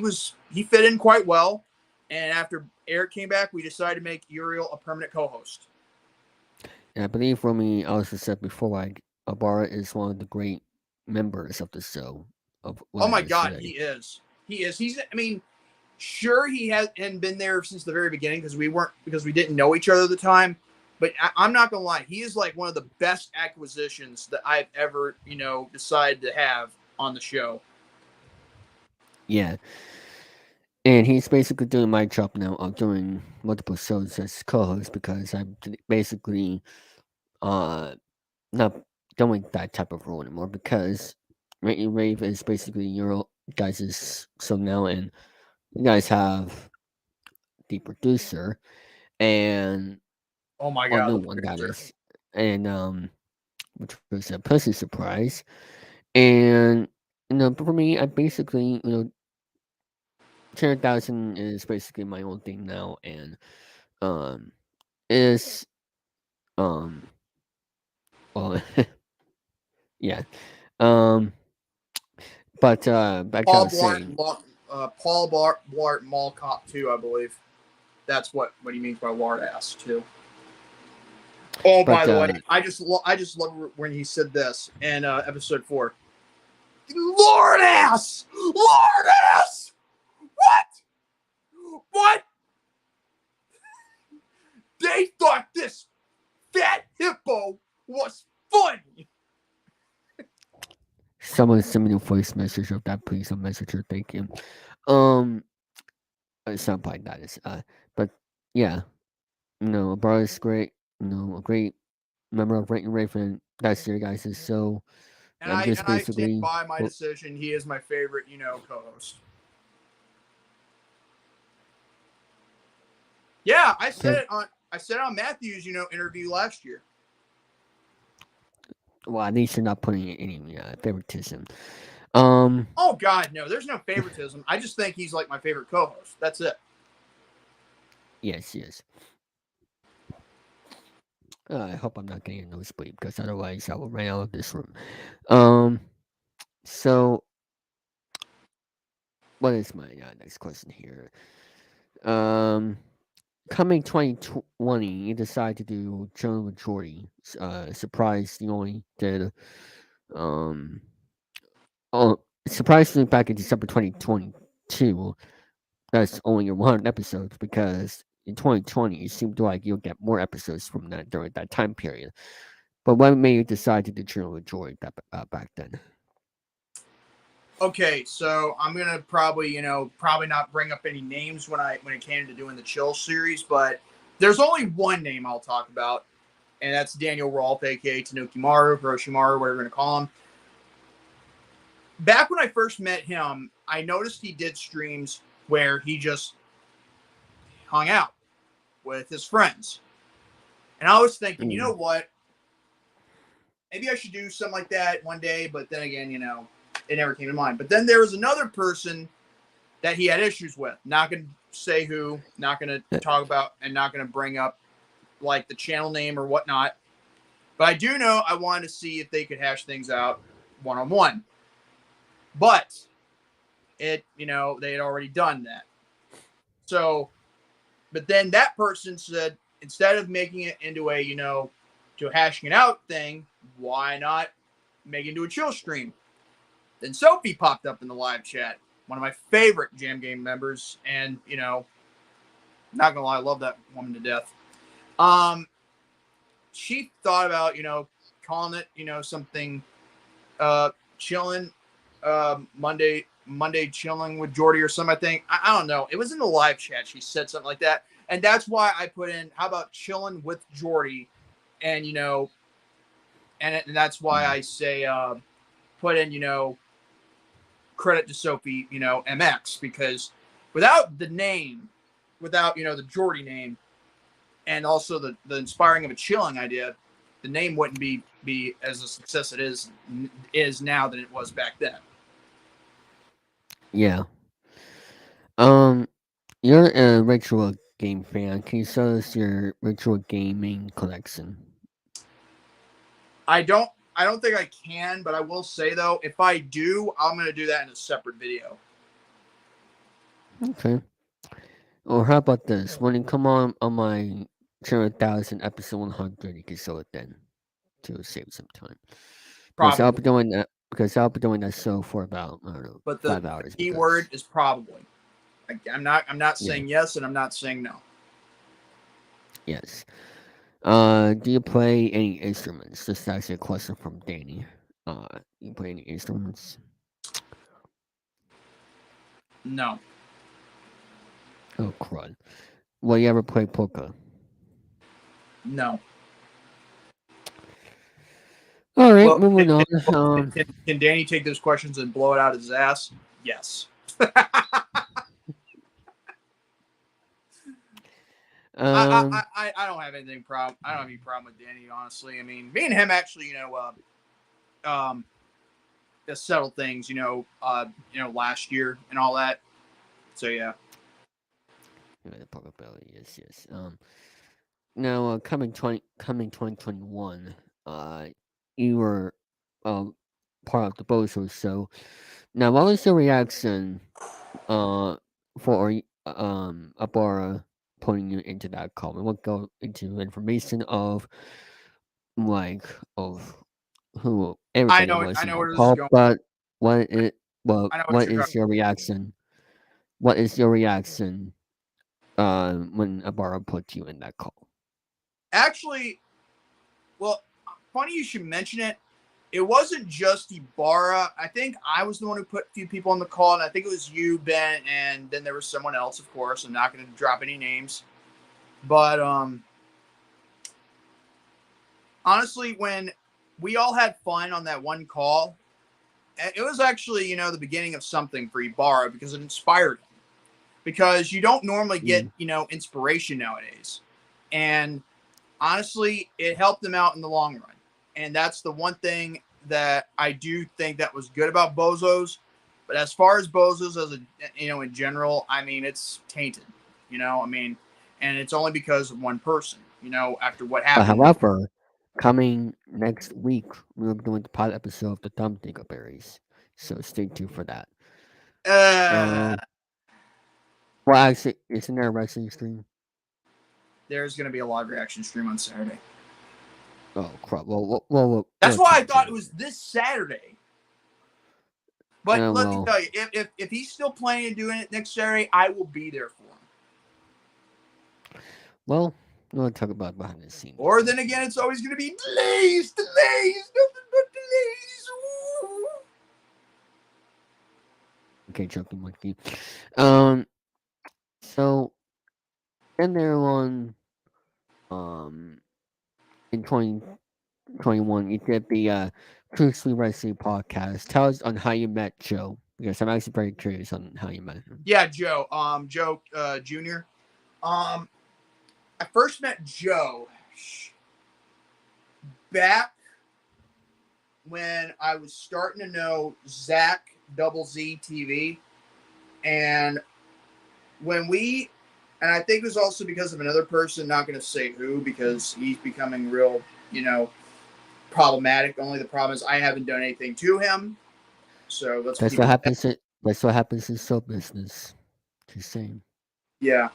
fit in quite well. And after Eric came back, we decided to make Uriel a permanent co-host. and I believe Romy also said before, like, Ibarra is one of the great members of the show of what Oh it my is God, today. he is. He is. I mean, sure, he hadn't been there since the very beginning because we didn't know each other at the time. But I'm not gonna lie, he is like one of the best acquisitions that I've ever decided to have on the show. Yeah. And he's basically doing my job now of doing multiple shows as co-host because I'm basically uh not doing that type of role anymore because Rant N Rave is basically your guys' show now, and you guys have the producer and Oh my a God, new the one that producer. is, and which was a pleasant surprise. And for me, I basically Chilling3000 is basically my own thing now, and um is um well yeah um but back to what I Paul was Blart, saying. Blart Mall Cop 2, I believe. That's what he means by Lard ass too. Oh, by But the way, I just love when he said this in episode 4. Lord ass, Lord ass. What? They thought this fat hippo was funny. someone sent me a voice message of that, please, a messenger, thank you. Um, something like that is but yeah, no, bro is great. A great member of Rant N Rave, and that's your guys' so I'm just And I stand basically by my decision. He is my favorite, co-host. Yeah, okay. I said it on Matthew's, interview last year. Well, at least you're not putting any favoritism. Um, Oh God, no, there's no favoritism. I just think he's like my favorite co-host. That's it. yes, yes. I hope I'm not getting a nosebleed because otherwise I will run out of this room. Um, so what is my next question here? Um, coming 2020, you decided to do Chilling with Jordy. Surprise, you only did um oh surprisingly back in December 2022. That's only your 100 episodes because in 2020 it seemed like you'll get more episodes from that during that time period. But what made you decide to do Chilling with Jordy back then? Okay, so I'm gonna probably, probably not bring up any names when it came to doing the Chill series, but there's only one name I'll talk about, and that's Daniel Rolfe, aka Tanuki Maru, Hiroshimaru, whatever you're gonna call him. Back when I first met him, I noticed he did streams where he just hung out with his friends. And I was thinking, you know Mm, what? Maybe I should do something like that one day, but then again, it never came to mind. But then there was another person that he had issues with. Not going to say who, not going to uh, talk about, and not going to bring up like the channel name or whatnot. But I do know I wanted to see if they could hash things out one on one. But they had already done that. So, but then that person said, instead of making it into to a hashing it out thing, why not make it into a chill stream? Then Sophie popped up in the live chat, one of my favorite Jam Game members, and not gonna lie, I love that woman to death. She thought about calling it something chilling Monday chilling with Jordy or something. I don't know. It was in the live chat. She said something like that, and that's why I put in how about chilling with Jordy, and and that's why mm, I say put in credit to Sophie MX, because without the name, without the Jordy name, and also the inspiring of a chilling idea, the name wouldn't be as a success it is now than it was back then. yeah. Um, you're a retro game fan. Can you show us your retro gaming collection? I don't I don't think I can, but I will say though, if I do, I'm gonna do that in a separate video. Okay. Or how about this? When you come on my channel 1000 episode 100, you can show it then to save some time. Because I'll Probably. be doing that. Because I'll be doing that show for about I don't know But the 5 hours. key word Because is probably. I'm not yeah, saying yes and I'm not saying no. yes. Do you play any instruments? This is actually a question from Danny. You play any instruments? No. Oh crud! Will you ever play polka? No. All right, Well, moving on. can Danny take those questions and blow it out his ass? Yes. Um, I don't have anything problem. I don't have any problem with Danny, honestly. I mean, me and him actually, um, settled things, last year and all that. So yeah, yeah, the polka belly, yes, yes. Now coming 2021. You were part of the Bozo. So now, what was your reaction? Uh, for Abara putting you into that call. We won't go into information of like of who everybody was I in know that where this is call, going. but what it well, I know what what you're is talking. your reaction? What is your reaction when Ibarra puts you in that call? Actually, well, funny you should mention it. It wasn't just Ibarra. I think I was the one who put a few people on the call, and I think it was you, Ben, and then there was someone else, of course. I'm not going to drop any names. But honestly, when we all had fun on that one call, it was actually, the beginning of something for Ibarra because it inspired him. Because you don't normally get, Mm. inspiration nowadays. And honestly, it helped him out in the long run. And that's the one thing that I do think that was good about Bozos. But as far as Bozos as in general, I mean, it's tainted, and it's only because of one person, after what But happened. however, coming next week, we'll be doing the pilot episode of the Thumb Berries. So stay tuned for that. Uh, Uh, well, actually, isn't there a wrestling stream? there's going to be a live reaction stream on Saturday. Oh crap! We'll That's why I talk thought to it it. was this Saturday. But let me Well, tell you, if he's still planning on doing it next Saturday, I will be there for him. well, we'll talk about behind the scenes. Or then again, it's always going to be delays, nothing but delays. Ooh. Okay, joking monkey. Um, so and there on in 2021, you did the Truthfully Wrestling podcast. Tell us on how you met Joe because I'm actually very curious on how you met him. Yeah, Joe. Joe Jr. I first met Joe back when I was starting to know Zach Double Z TV, and and I think it was also because of another person, not going to say who, because he's becoming real, problematic. Only the problem is I haven't done anything to him, so let's That's keep what it. happens. That's what happens in show business. Just saying. Yeah,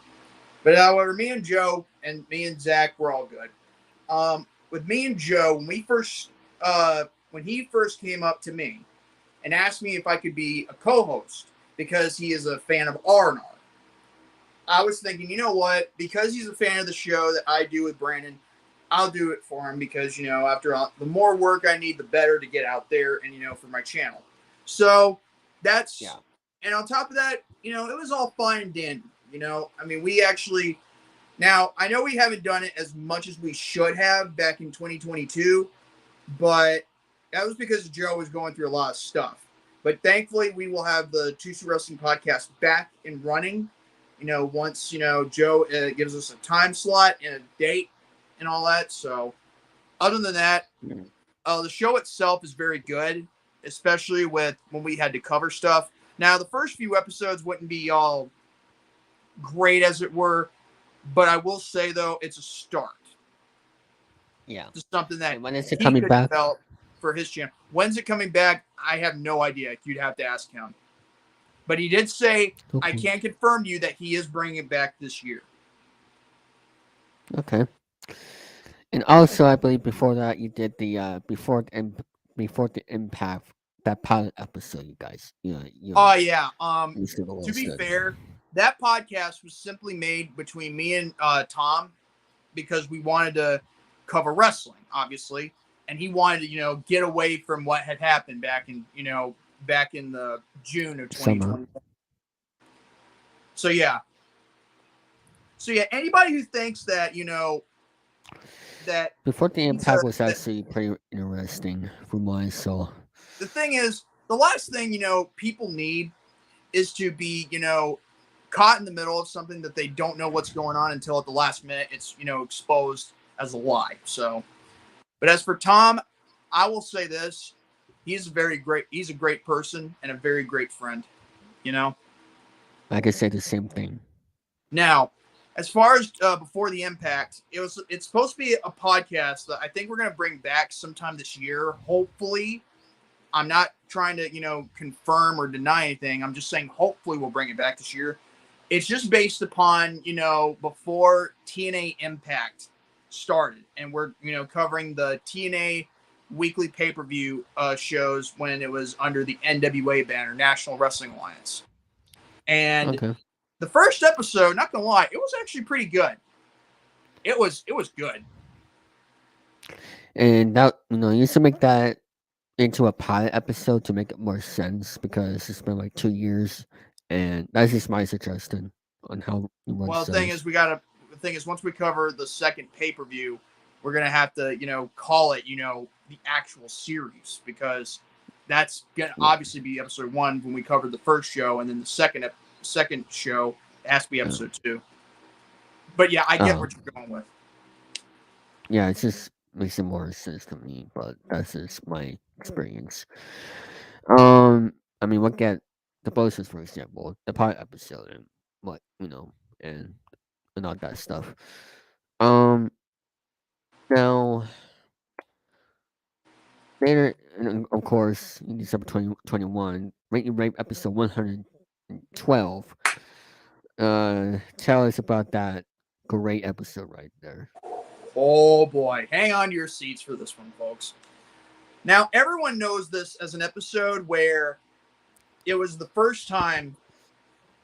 but however, me and Joe and me and Zach were all good. With me and Joe, when he first came up to me and asked me if I could be a co-host because he is a fan of R&R. I was thinking, you know what? Because he's a fan of the show that I do with Brandon, I'll do it for him because, after all, the more work I need, the better to get out there and, for my channel. So Yeah. and on top of that, it was all fine and dandy. I mean, we actually, now I know we haven't done it as much as we should have back in 2022, but that was because Joe was going through a lot of stuff. But thankfully, we will have the Tuesday Wrestling Podcast back and running. Once Joe gives us a time slot and a date and all that. So, other than that, Mm. the show itself is very good, especially with when we had to cover stuff. Now, the first few episodes wouldn't be all great as it were, but I will say though, it's a start. Yeah. It's something that And when is it he coming could back? develop for his channel. When's it coming back? I have no idea. You'd have to ask him. But he did say, I Okay. can't confirm to you that he is bringing it back this year. Okay. And also, I believe before that you did the before the impact that pilot episode. You guys, Oh, yeah. you still To be listed. fair, that podcast was simply made between me and Tom because we wanted to cover wrestling, obviously. And he wanted to, get away from what had happened back in the June of Summer. 2020. So, yeah. Anybody who thinks that, that Before the he's impact was actually pretty interesting from what I saw. the thing is, the last thing, people need is to be, caught in the middle of something that they don't know what's going on until at the last minute it's, exposed as a lie. So, but as for Tom, I will say this. He's a great person and a very great friend, I could say the same thing. Now, as far as before the impact, it's supposed to be a podcast that I think we're going to bring back sometime this year. Hopefully, I'm not trying to confirm or deny anything. I'm just saying hopefully we'll bring it back this year. It's just based upon, before TNA Impact started, and we're covering the TNA weekly pay-per-view shows when it was under the NWA banner, National Wrestling Alliance. And Okay. the first episode, not gonna lie, it was actually pretty good. It was good. And that, you used to make that into a pilot episode to make it more sense because it's been like 2 years, and that's just my suggestion on how you want Well, shows. the thing is, once we cover the second pay-per-view, we're gonna have to, call it, the actual series, because that's gonna Yeah, obviously be episode 1 when we covered the first show, and then the second show has to be yeah. episode 2. But yeah, I get what you're going with. Yeah, it just makes it more sense to me, but that's just my experience. I mean, look at the bonuses, for example, the pilot episode, and what and all that stuff. Um, Now later, and of course, in December 2021, Rate and Rape episode 112. Tell us about that great episode right there. Oh boy, hang on to your seats for this one, folks. Now, everyone knows this as an episode where it was the first time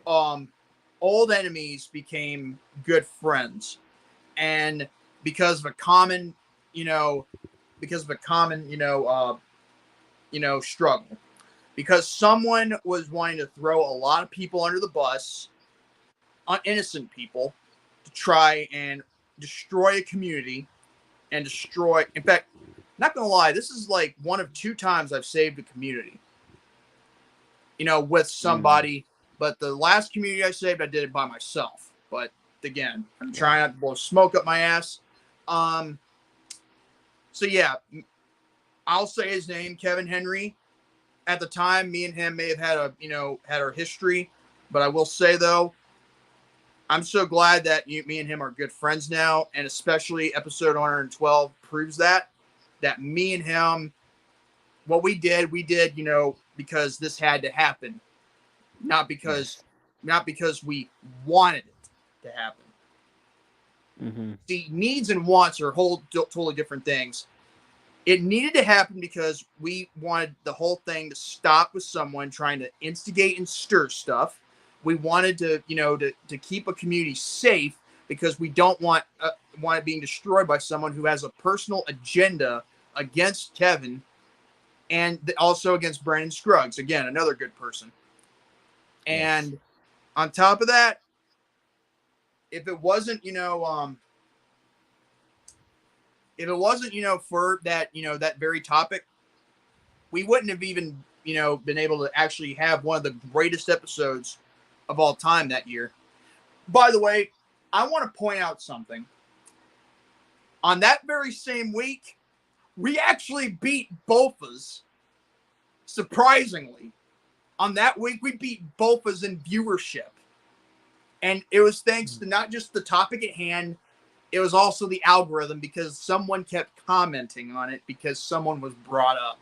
old enemies became good friends, and because of a common, you know, struggle, because someone was wanting to throw a lot of people under the bus, innocent people, to try and destroy a community and destroy. In fact, not gonna lie, this is like one of 2 times I've saved a community, with Mm, somebody. But the last community I saved, I did it by myself. But again, I'm wow. trying not to blow smoke up my ass. Um, so yeah, I'll say his name, Kevin Henry. At the time, me and him may have had our history, but I will say though, I'm so glad that me and him are good friends now, and especially episode 112 proves that me and him, what we did, because this had to happen, not because Yes. not because we wanted it to happen. Mm-hmm. See, needs and wants are totally different things. It needed to happen because we wanted the whole thing to stop with someone trying to instigate and stir stuff. We wanted to, to keep a community safe, because we don't want it being destroyed by someone who has a personal agenda against Kevin, and also against Brandon Scruggs, again, another good person. Yes. And on top of that, if it wasn't, for that, that very topic, we wouldn't have even, been able to actually have one of the greatest episodes of all time that year. By the way, I want to point out something. On that very same week, we actually beat Bofas. Surprisingly, on that week, we beat Bofas in viewership. And it was thanks to not just the topic at hand, it was also the algorithm, because someone kept commenting on it because someone was brought up.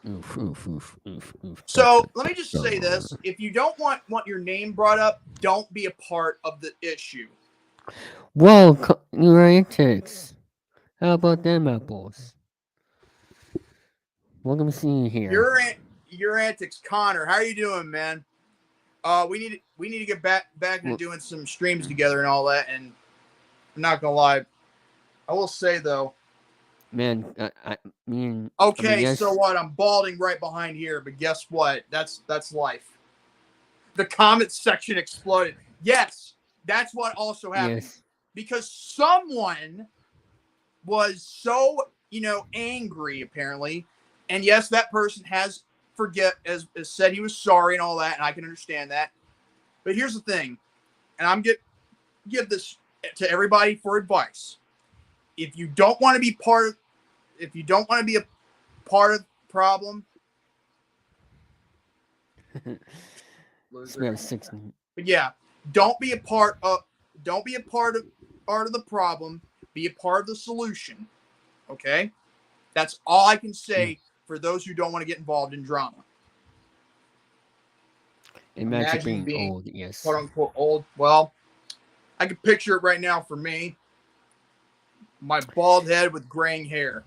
Oof, oof, oof, oof, oof. Da, da, So let da, me just say da. this: if you don't want your name brought up, don't be a part of the issue. Whoa, your antics. How about them apples? Welcome to seeing you here. Your antics, Connor. How are you doing, man? We need to get back into Well, doing some streams together and all that. And I'm not gonna lie, I will say though. man, I mean, Okay, so yes, what? I'm balding right behind here, but guess what? That's life. The comment section exploded. Yes, that's what also happened, yes, because someone was so, angry apparently. And yes, that person has as said he was sorry and all that, and I can understand that. But here's the thing, and I'm give this to everybody for advice. If you don't want to be part of if you don't want to be a part of the problem, we loser. have six. But yeah, don't be a part of don't be a part of the problem, be a part of the solution. Okay? That's all I can Yeah, say for those who don't want to get involved in drama. Imagine Imagine being being old. Yes. quote unquote old. Well, I can picture it right now for me. My bald head with graying hair.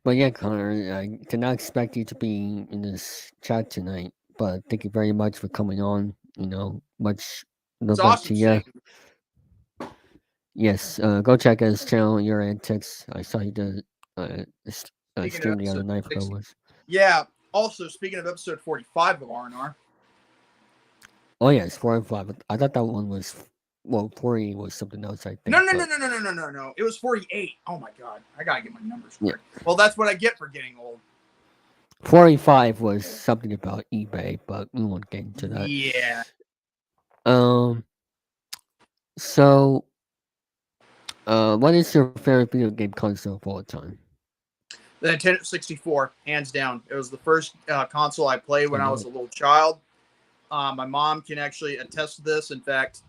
But yeah, Connor, I did not expect you to be in this chat tonight. But thank you very much for coming on. Much It's love back awesome to you. seeing you. Yes, go check out his channel, Your Antics. I saw you did Speaking of stream the other episode night. Ago 60, was. yeah. Also, speaking of episode 45 of R&R, Oh yes, 4 and 5. I thought that one was 40 was something else. I no, think, no, no, but no, no, no, no, no, no. It was 48. Oh my god, I gotta get my numbers yeah, correct. Well, that's what I get for getting old. 45 was something about eBay, but we won't get into that. Yeah, Um. So, what is your favorite video game console of all time? the Nintendo 64, hands down. It was the first console I played I when I know was it. a little child. My mom can actually attest to this. In fact,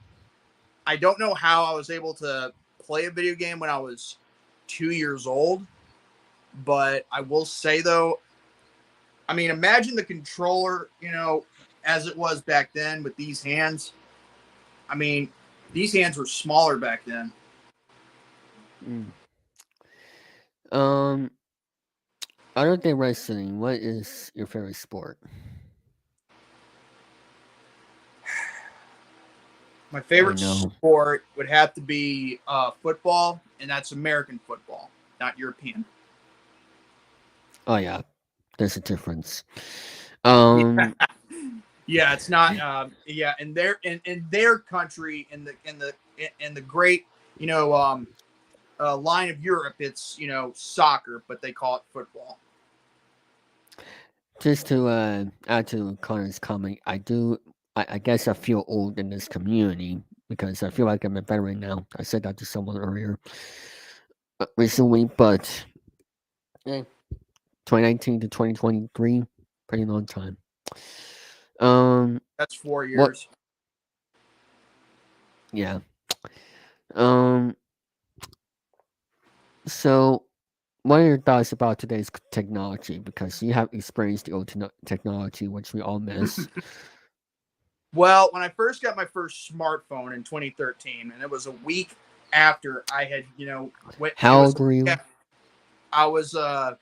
I don't know how I was able to play a video game when I was 2 years old, but I will say though, I mean, imagine the controller, as it was back then with these hands. I mean, these hands were smaller back then. Mm. Um. Other than wrestling, what is your favorite sport? My I favorite know. sport would have to be football, and that's American football, not European. Oh yeah, there's a difference. Yeah, Um. yeah, it's not. Yeah, in their country, in the great, you know, line of Europe, it's soccer, but they call it football. Just to add to Connor's comment, I guess I feel old in this community because I feel like I'm a veteran now. I said that to someone earlier recently, but eh, 2019 to 2023, pretty long time. Um, That's four what? years. Yeah. Um, so what are your thoughts about today's technology? Because you have experienced the old technology, which we all miss. Well, when I first got my first smartphone in 2013, and it was a week after I had, it How was, old were you? I was, let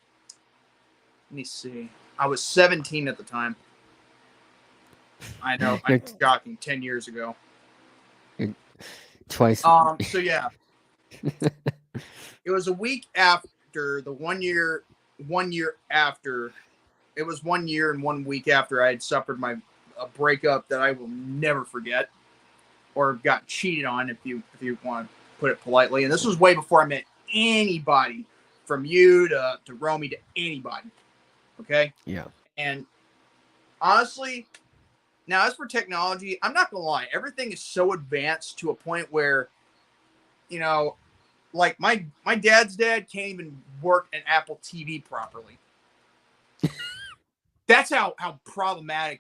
me see, I was 17 at the time. I know, You're, shocking, 10 years ago. you're twice. So yeah, it was a week after the 1 year after, it was 1 year and 1 week after I had suffered a breakup that I will never forget, or got cheated on, if you want to put it politely. And this was way before I met anybody, from you to Romy to anybody. Okay. Yeah. And honestly, now as for technology, I'm not gonna lie, everything is so advanced to a point where, you know, like my dad's dad can't even work an Apple TV properly. That's how problematic,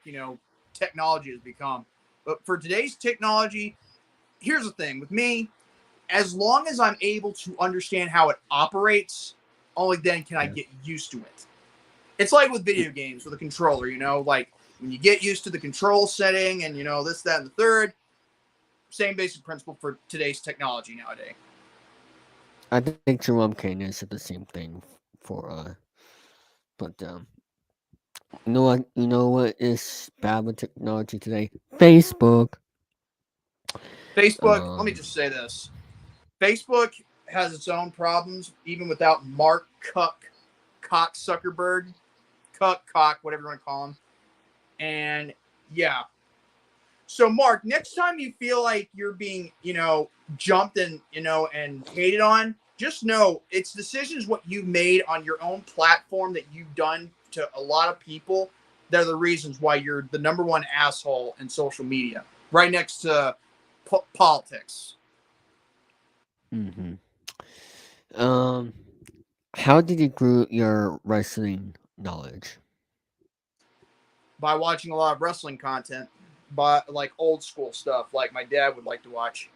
technology has become. But for today's technology, here's the thing with me, as long as I'm able to understand how it operates, only then can I Yeah. get used to it. It's like with video games with a controller, like when you get used to the control setting and this, that, and the third, same basic principle for today's technology nowadays. I think Jerome Kane said the same thing for but you know what is bad with technology today? Facebook. Facebook, let me Um just say this. Facebook has its own problems, even without Mark Cock Zuckerberg, Cock, whatever you want to call him. And yeah, so, Mark, next time you feel like you're being, jumped and hated on, just know it's decisions what you made on your own platform that you've done to a lot of people. They're the reasons why you're the number one asshole in social media, right next to politics. mhm. Um how did you grow your wrestling knowledge? By watching a lot of wrestling content, but like old school stuff, like my dad would like to watch.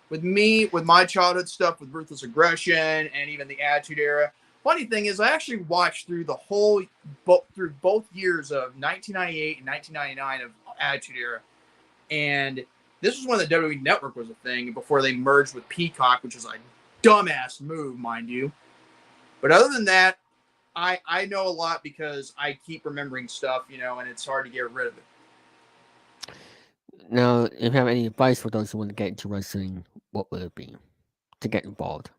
With me, with my childhood stuff, with ruthless aggression and even the Attitude Era, funny thing is, I actually watched through through both years of 1998 and 1999 of Attitude Era, and this was when the WWE Network was a thing before they merged with Peacock, which was a dumbass move, mind you. But other than that, I know a lot because I keep remembering stuff, and it's hard to get rid of it. Now, if you have any advice for those who want to get into wrestling, what would it be to get involved?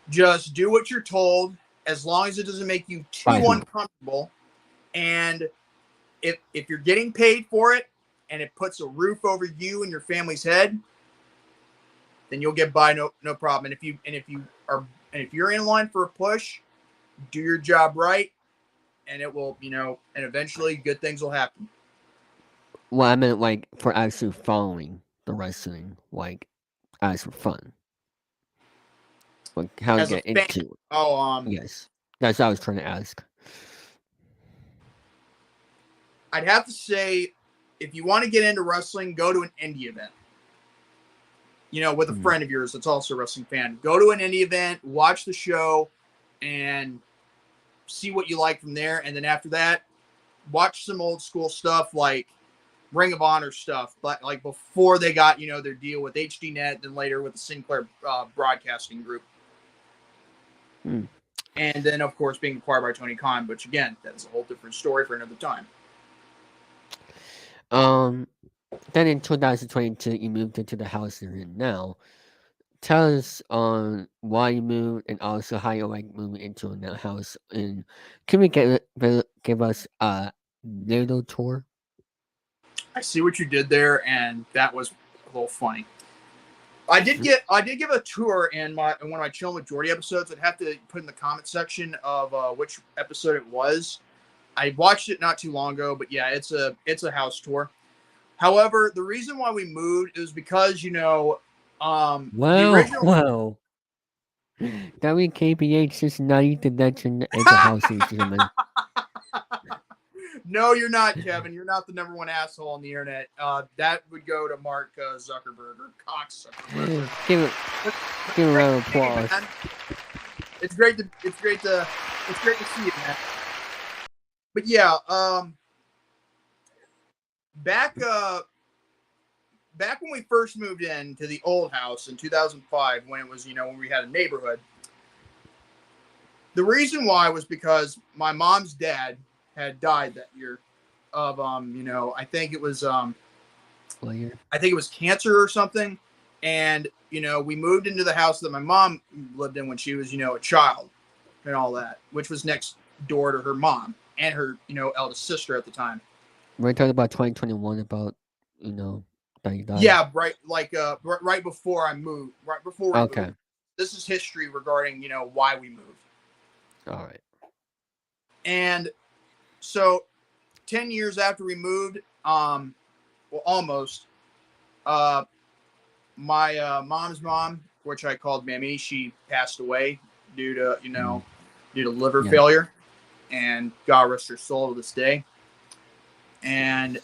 Just do what you're told, as long as it doesn't make you too uncomfortable. And if you're getting paid for it and it puts a roof over you and your family's head, then you'll get by no problem. And if you're in line for a push, do your job right, and it will, and eventually good things will happen. Well, I meant like for actually following the wrestling, like as for fun. Like how to As a get fan, into it. Yes. That's what I was trying to ask. I'd have to say, if you want to get into wrestling, go to an indie event. With a friend of yours that's also a wrestling fan. Go to an indie event, watch the show, and see what you like from there. And then after that, watch some old school stuff like Ring of Honor stuff, but like before they got, their deal with HDNet, then later with the Sinclair Broadcasting Group. And then, of course, being acquired by Tony Khan, which again, that's a whole different story for another time. Then in 2022, you moved into the house you're in now. Tell us on why you moved and also how you like moving into that house. And can we give us a little tour? I see what you did there, and that was a little funny. I did give a tour in one of my Chilling with Jordy episodes. I'd have to put in the comment section of which episode it was. I watched it not too long ago, but yeah, it's a house tour. However, the reason why we moved is because the original. WKBH Cincinnati Convention is a house, gentlemen. No, you're not, Kevin. You're not the number one asshole on the internet. That would go to Mark Zuckerberg or Cox Zuckerberg. Give a round of applause. It's great to see you, man. But yeah, back when we first moved into the old house in 2005, when it was when we had a neighborhood. The reason why was because my mom's dad had died that year of I think it was I think it was cancer or something, and we moved into the house that my mom lived in when she was a child and all that, which was next door to her mom and her eldest sister at the time. We're talking about 2021 about that you died. Yeah, right, like right before I moved, right before we moved. This is history regarding why we moved. All right. And so 10 years after we moved, well, almost, my mom's mom, which I called Mammy, she passed away due to liver failure, and God rest her soul to this day. And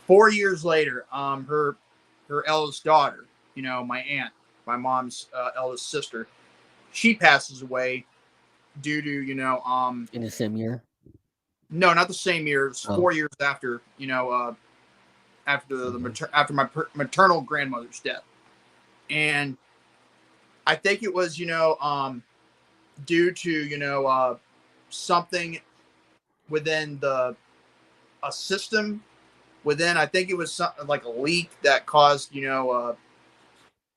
4 years later, her eldest daughter, my aunt, my mom's eldest sister, she passes away due to in the same year. No, not the same year. It's 4 years after after my maternal grandmother's death, and I think it was due to something within a system within. I think it was something like a leak that caused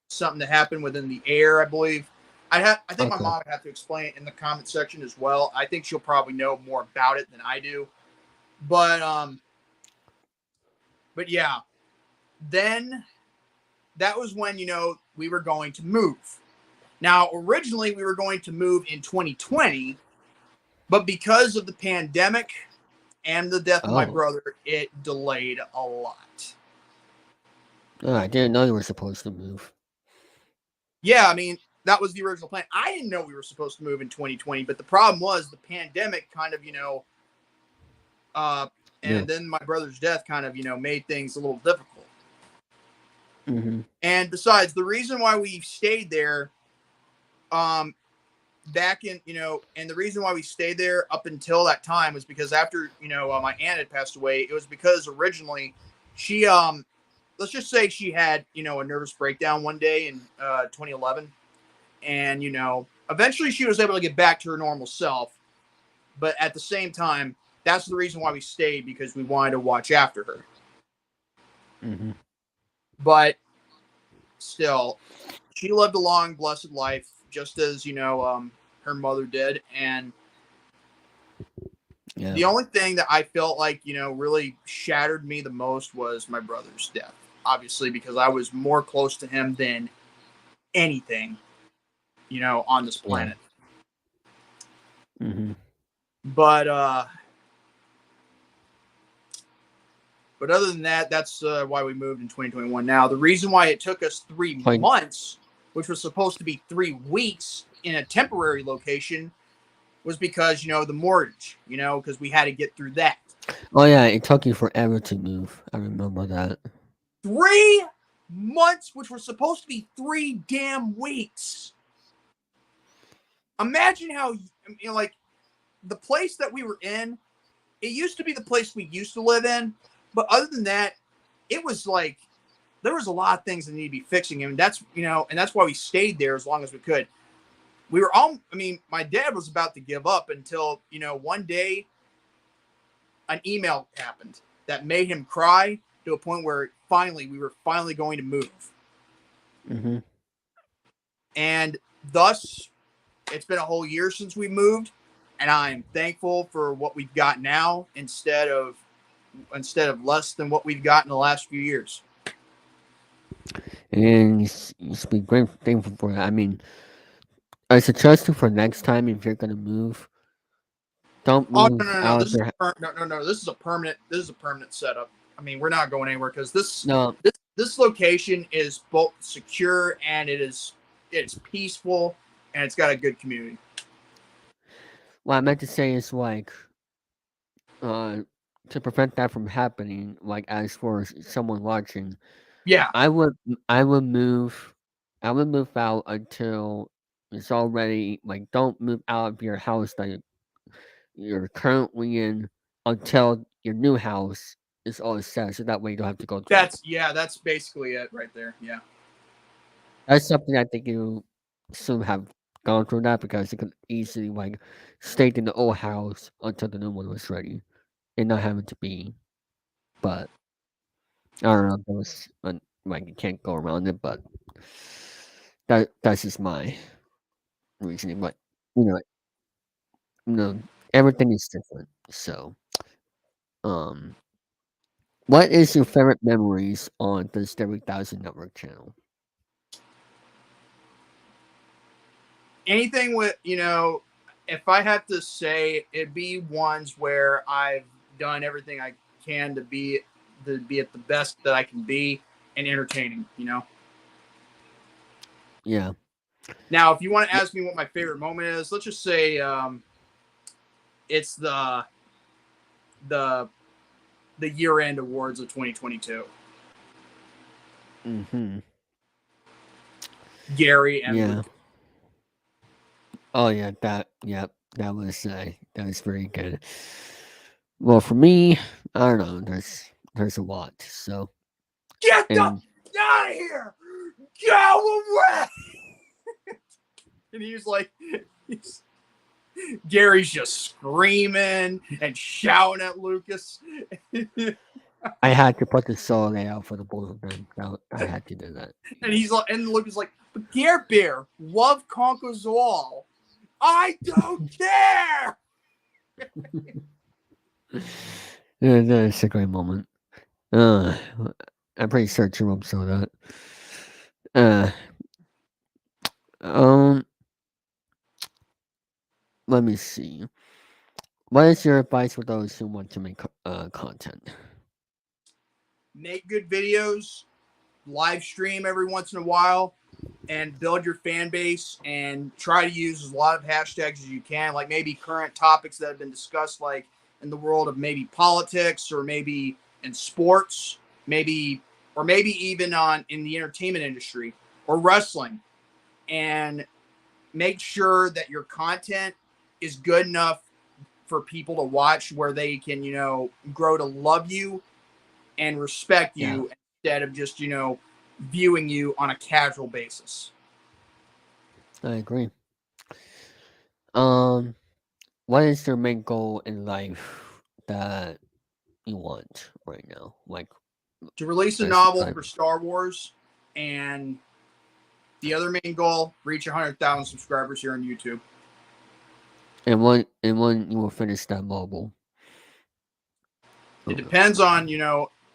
something to happen within the air, I believe. I think my mom would have to explain it in the comment section as well. I think she'll probably know more about it than I do. But yeah, then that was when we were going to move. Now, originally we were going to move in 2020, but because of the pandemic and the death of my brother, it delayed a lot. Oh, I didn't know you were supposed to move. Yeah, I mean, that was the original plan. I didn't know we were supposed to move in 2020, but the problem was the pandemic kind of, then my brother's death kind of, made things a little difficult. Mm-hmm. And besides, the reason why we stayed there, back in, and the reason why we stayed there up until that time was because after, my aunt had passed away, it was because originally she, let's just say she had, a nervous breakdown one day in 2011. And, eventually she was able to get back to her normal self. But at the same time, that's the reason why we stayed, because we wanted to watch after her. Mm-hmm. But still, she lived a long, blessed life, just as, her mother did. And Yeah. the only thing that I felt like, really shattered me the most was my brother's death. Obviously, because I was more close to him than anything, on this Yeah. planet. Mm-hmm. But other than that, that's why we moved in 2021. Now, the reason why it took us 3 Like, months, which was supposed to be 3 weeks in a temporary location, was because, the mortgage, because we had to get through that. oh yeah, it took you forever to move. I remember that. 3 months, which were supposed to be 3 damn weeks. Imagine how, like, the place that we were in, it used to be the place we used to live in. But other than that, it was like, there was a lot of things that need to be fixing. And that's, and that's why we stayed there as long as we could. We were all, my dad was about to give up until, one day an email happened that made him cry to a point where we were finally going to move. Mm-hmm. And thus, it's been a whole year since we moved. And I'm thankful for what we've got now instead of less than what we've got in the last few years. And you should be grateful, thankful for that. I mean, I suggest you for next time if you're gonna move, don't Oh, no, move no, no! out This of is your no. This is a permanent. This is a permanent setup. We're not going anywhere because no. this location is both secure and it's peaceful, and it's got a good community. What I meant to say is like, uh, to prevent that from happening. Like as for someone watching, Yeah, I would I would move, I would move out until it's already like don't move out of your house that you're currently in until your new house is all set. So that way you don't have to go through. that's basically it right there. Yeah, That's something I think you soon have gone through that because you could easily like stay in the old house until the new one was ready and not having to be. But I don't know. That was like you can't go around it, but that's just my reasoning. But you know, you know, everything is different. So, um, what is your favorite memories on the Stereo 1000 Network channel? anything with if I have to say, it'd be ones where I've done everything I can to be at the best that I can be and entertaining. Yeah. Now, if you want to ask me what my favorite moment is, let's just say it's the the year end awards of 2022. Mm-hmm. Gary and Yeah. Luke. Oh yeah. That was very good. Well, for me, I don't know. There's a lot. So Get the and out of here! Go away! And he's like, Gary's just screaming and shouting at Lucas. I had to put the solo out for the both of them. I had to do that. And he's like, and Lucas is like, but Gare Bear, love conquers all. I don't care. Yeah, that's a great moment. Uh, I'm pretty sure Jerome saw that. Uh, um, let me see. What is your advice for those who want to make content? Make good videos, live stream every once in a while, and build your fan base and try to use as lot of hashtags as you can, like maybe current topics that have been discussed, like in the world of maybe politics or maybe in sports, maybe or maybe even on in the entertainment industry or wrestling, and make sure that your content is good enough for people to watch where they can, grow to love you and respect Yeah, you instead of just, viewing you on a casual basis. I agree. Um, what is your main goal in life that you want right now? Like, To release a as novel like, for Star Wars, and the other main goal, reach 100,000 subscribers here on YouTube. and when you will finish that mobile. It Okay. depends on,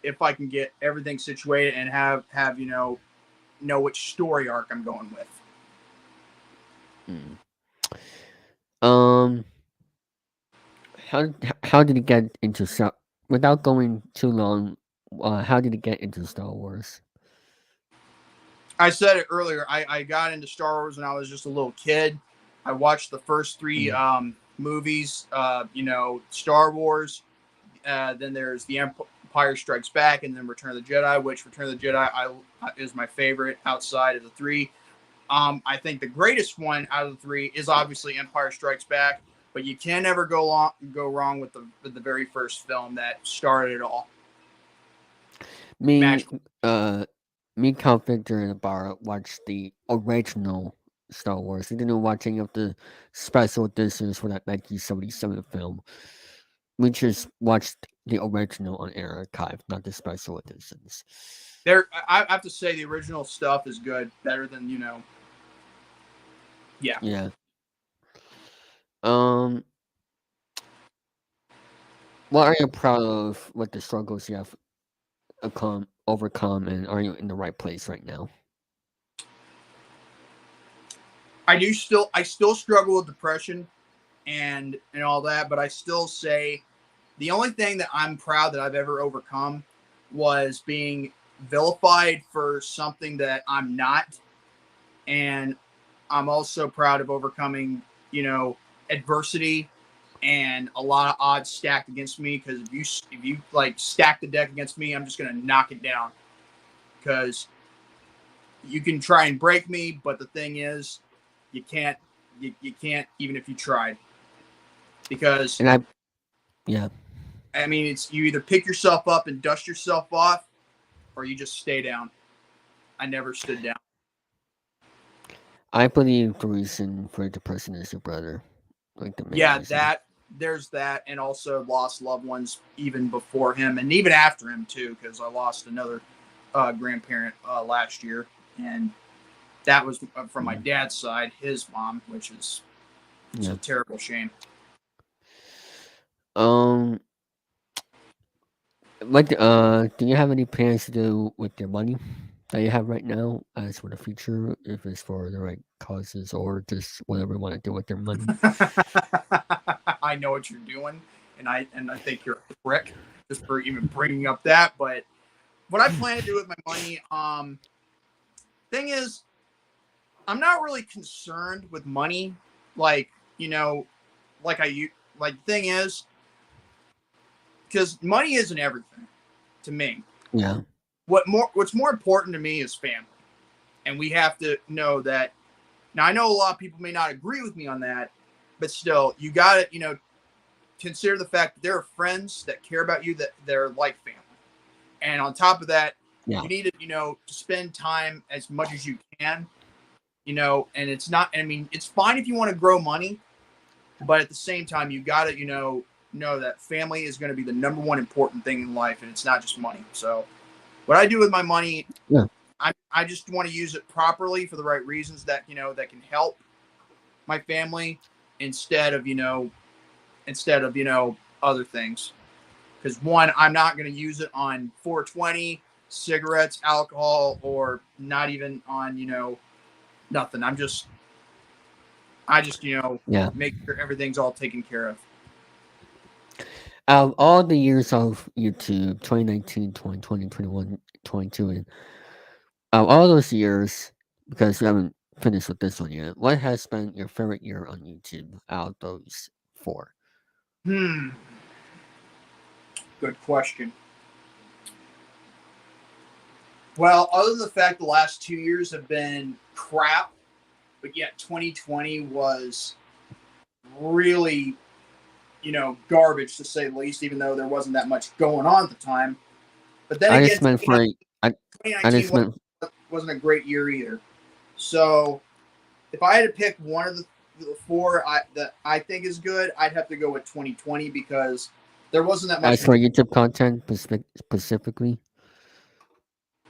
if I can get everything situated and have know which story arc I'm going with. Mm. Um, how did you get into without going too long? How did you get into Star Wars? I said it earlier. I got into Star Wars when I was just a little kid. I watched the first three Mm. movies. Star Wars. Then there's The Empire Strikes Back, and then Return of the Jedi. Which Return of the Jedi is my favorite outside of the three. I think the greatest one out of the three is obviously Empire Strikes Back. But you can never go wrong with the very first film that started it all. Me, Magical. uh, me, Count Victor, and Bar watched the original Star Wars. We didn't watch any of the special editions for that 1977 film. We just watched the original on Air Archive, not the special editions. I have to say the original stuff is good, better than yeah. Yeah. Um, what are you proud of? What the struggles you have overcome, and are you in the right place right now? I still struggle with depression and all that, but I still say the only thing that I'm proud that I've ever overcome was being vilified for something that I'm not, and I'm also proud of overcoming, adversity and a lot of odds stacked against me, because if you like stack the deck against me, I'm just going to knock it down, because you can try and break me, but the thing is, you can't you can't even if you tried, because And yeah, I mean, it's you either pick yourself up and dust yourself off, or you just stay down. I never stood down. I believe the reason for depression is your brother, like the main Yeah, reason. there's that, and also lost loved ones even before him and even after him too, because I lost another grandparent last year, and that was from my Mm, dad's side, his mom, which is it's a yeah. terrible shame. Um, do you have any plans to do with your money that you have right now, as for the future, if it's for the right causes or just whatever you want to do with your money? I know what you're doing, and I think you're a prick just for even bringing up that. But what I plan to do with my money, thing is, I'm not really concerned with money, like like like. Thing is, because money isn't everything to me. Yeah, What's more important to me is family, and we have to know that. Now I know a lot of people may not agree with me on that, but still, you got to consider the fact that there are friends that care about you, that they're like family. And on top of that, yeah, you need to, to spend time as much as you can, and it's not, I mean, it's fine if you want to grow money, but at the same time, you got to, know that family is going to be the number one important thing in life, and it's not just money. So what I do with my money, yeah. I just want to use it properly for the right reasons that, that can help my family instead of, other things. Because one, I'm not going to use it on 420, cigarettes, alcohol, or not even on nothing. I just Yeah. make sure everything's all taken care of. Out of all the years of YouTube, 2019, 2020, 21, 22, and out of all those years, because we haven't finished with this one yet, what has been your favorite year on YouTube out of those four? Hmm, good question. Well, other than the fact the last 2 years have been crap, but yet 2020 was really, garbage to say the least, even though there wasn't that much going on at the time. But then I again, just meant for I, I 2019 just meant wasn't a great year either. So if I had to pick one of the four that I think is good, I'd have to go with 2020 because there wasn't that much as to for do. YouTube content specifically.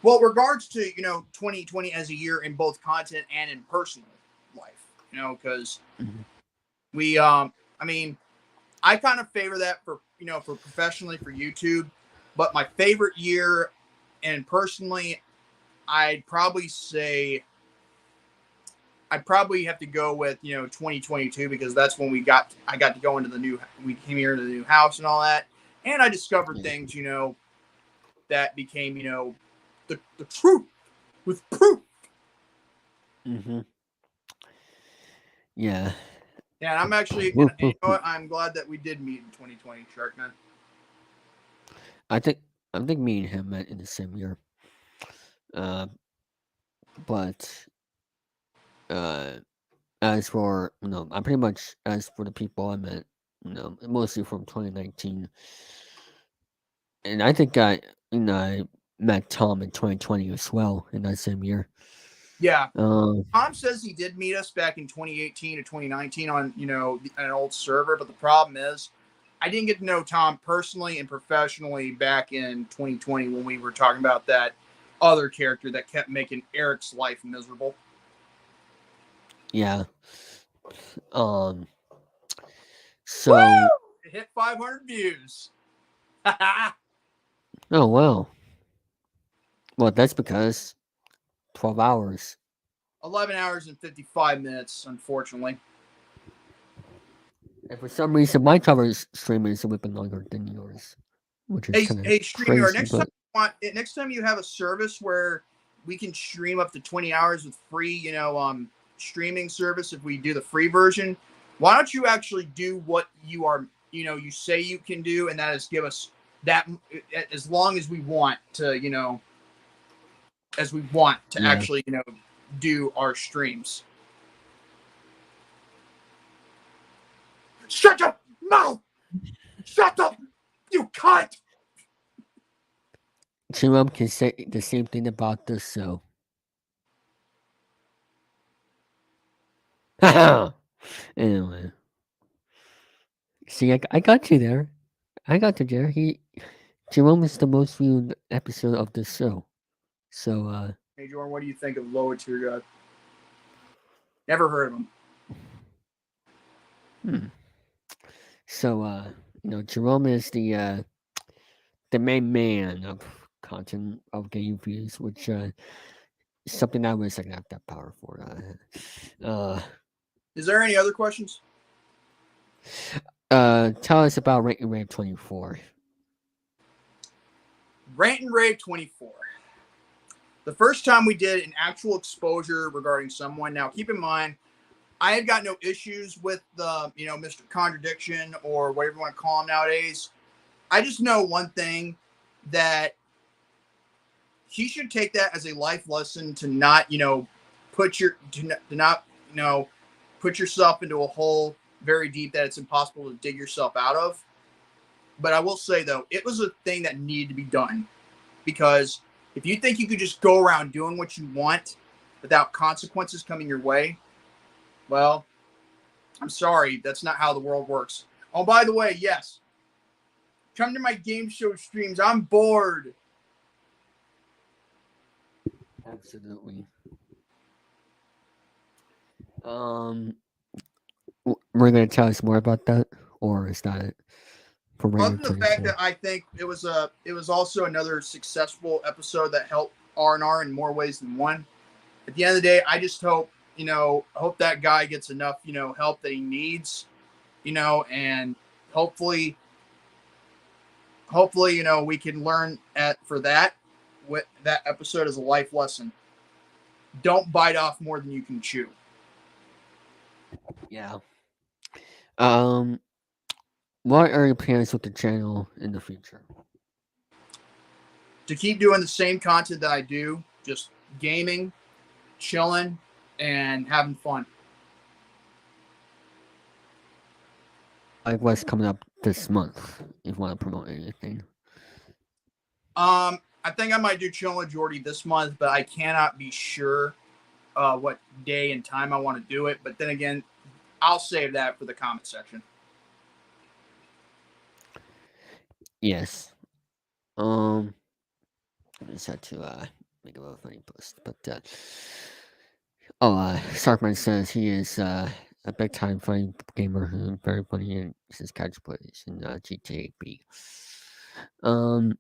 Well, regards to 2020 as a year in both content and in personal life, because Mhm. we I mean, I kind of favor that for for professionally for YouTube, but my favorite year and personally, I'd probably say I'd probably have to go with 2022 because that's when I got to go into we came here into the new house and all that, and I discovered Yeah. things that became the truth with proof. Hmm. Yeah. Yeah, and I'm actually and you know what, I'm glad that we did meet in 2020, Sharkman. I think I think me and him met in the same year. Uh, but uh, as for I pretty much as for the people I met, mostly from 2019, and I think I met Tom in 2020 as well in that same year. Yeah, Um, Tom says he did meet us back in 2018 to 2019 on an old server, but the problem is I didn't get to know Tom personally and professionally back in 2020 when we were talking about that other character that kept making Eric's life miserable. yeah. Um, Woo! so It hit 500 views. oh well, that's because 12 hours. 11 hours and 55 minutes, unfortunately. And for some reason, my cover stream is a little bit longer than yours, which is Hey, kind of hey, StreamYard. crazy. But Next time you have a service where we can stream up to 20 hours with free, streaming service. If we do the free version, why don't you actually do what you say you can do, and that is give us that as long as we want to, as we want to yeah, actually, do our streams. Shut up, mouth! Shut up, you cunt! Jerome can say the same thing about this. So anyway, see, I got you there. I got you there. Jerome is the most viewed episode of this show. So Hey, Jordan, what do you think of Lower Tier God? Never heard of him. hmm. So Jerome is the main man of content of game views, which is something I was like not that power for. Is there any other questions? Tell us about Rant N Rave 24. Rant and Rave 24. The first time we did an actual exposure regarding someone. Now, keep in mind, I had got no issues with the, Mr. Contradiction or whatever you want to call him nowadays. I just know one thing that he should take that as a life lesson to not, to not, put yourself into a hole very deep that it's impossible to dig yourself out of. But I will say though, it was a thing that needed to be done because if you think you could just go around doing what you want without consequences coming your way, well, I'm sorry, that's not how the world works. Oh, by the way, yes, come to my game show streams. I'm bored. Absolutely. We're gonna tell us more about that, or is that it for Rant N Other Rave than the fact 24? that I think it was also another successful episode that helped R&R in more ways than one. At the end of the day, I just hope hope that guy gets enough help that he needs, and hopefully we can learn at for that with that episode as a life lesson. Don't bite off more than you can chew. Yeah. Um, what are your plans with the channel in the future? to keep doing the same content that I do, just gaming, chilling, and having fun. Like what's coming up this month? If you want to promote anything. I think I might do chilling with Jordy this month, but I cannot be sure what day and time I want to do it. But then again, I'll save that for the comment section. Yes. Um, I just had to make a little funny post, but Sarkman says he is a big time funny gamer who's very funny and his catch plays in GTA B. Um,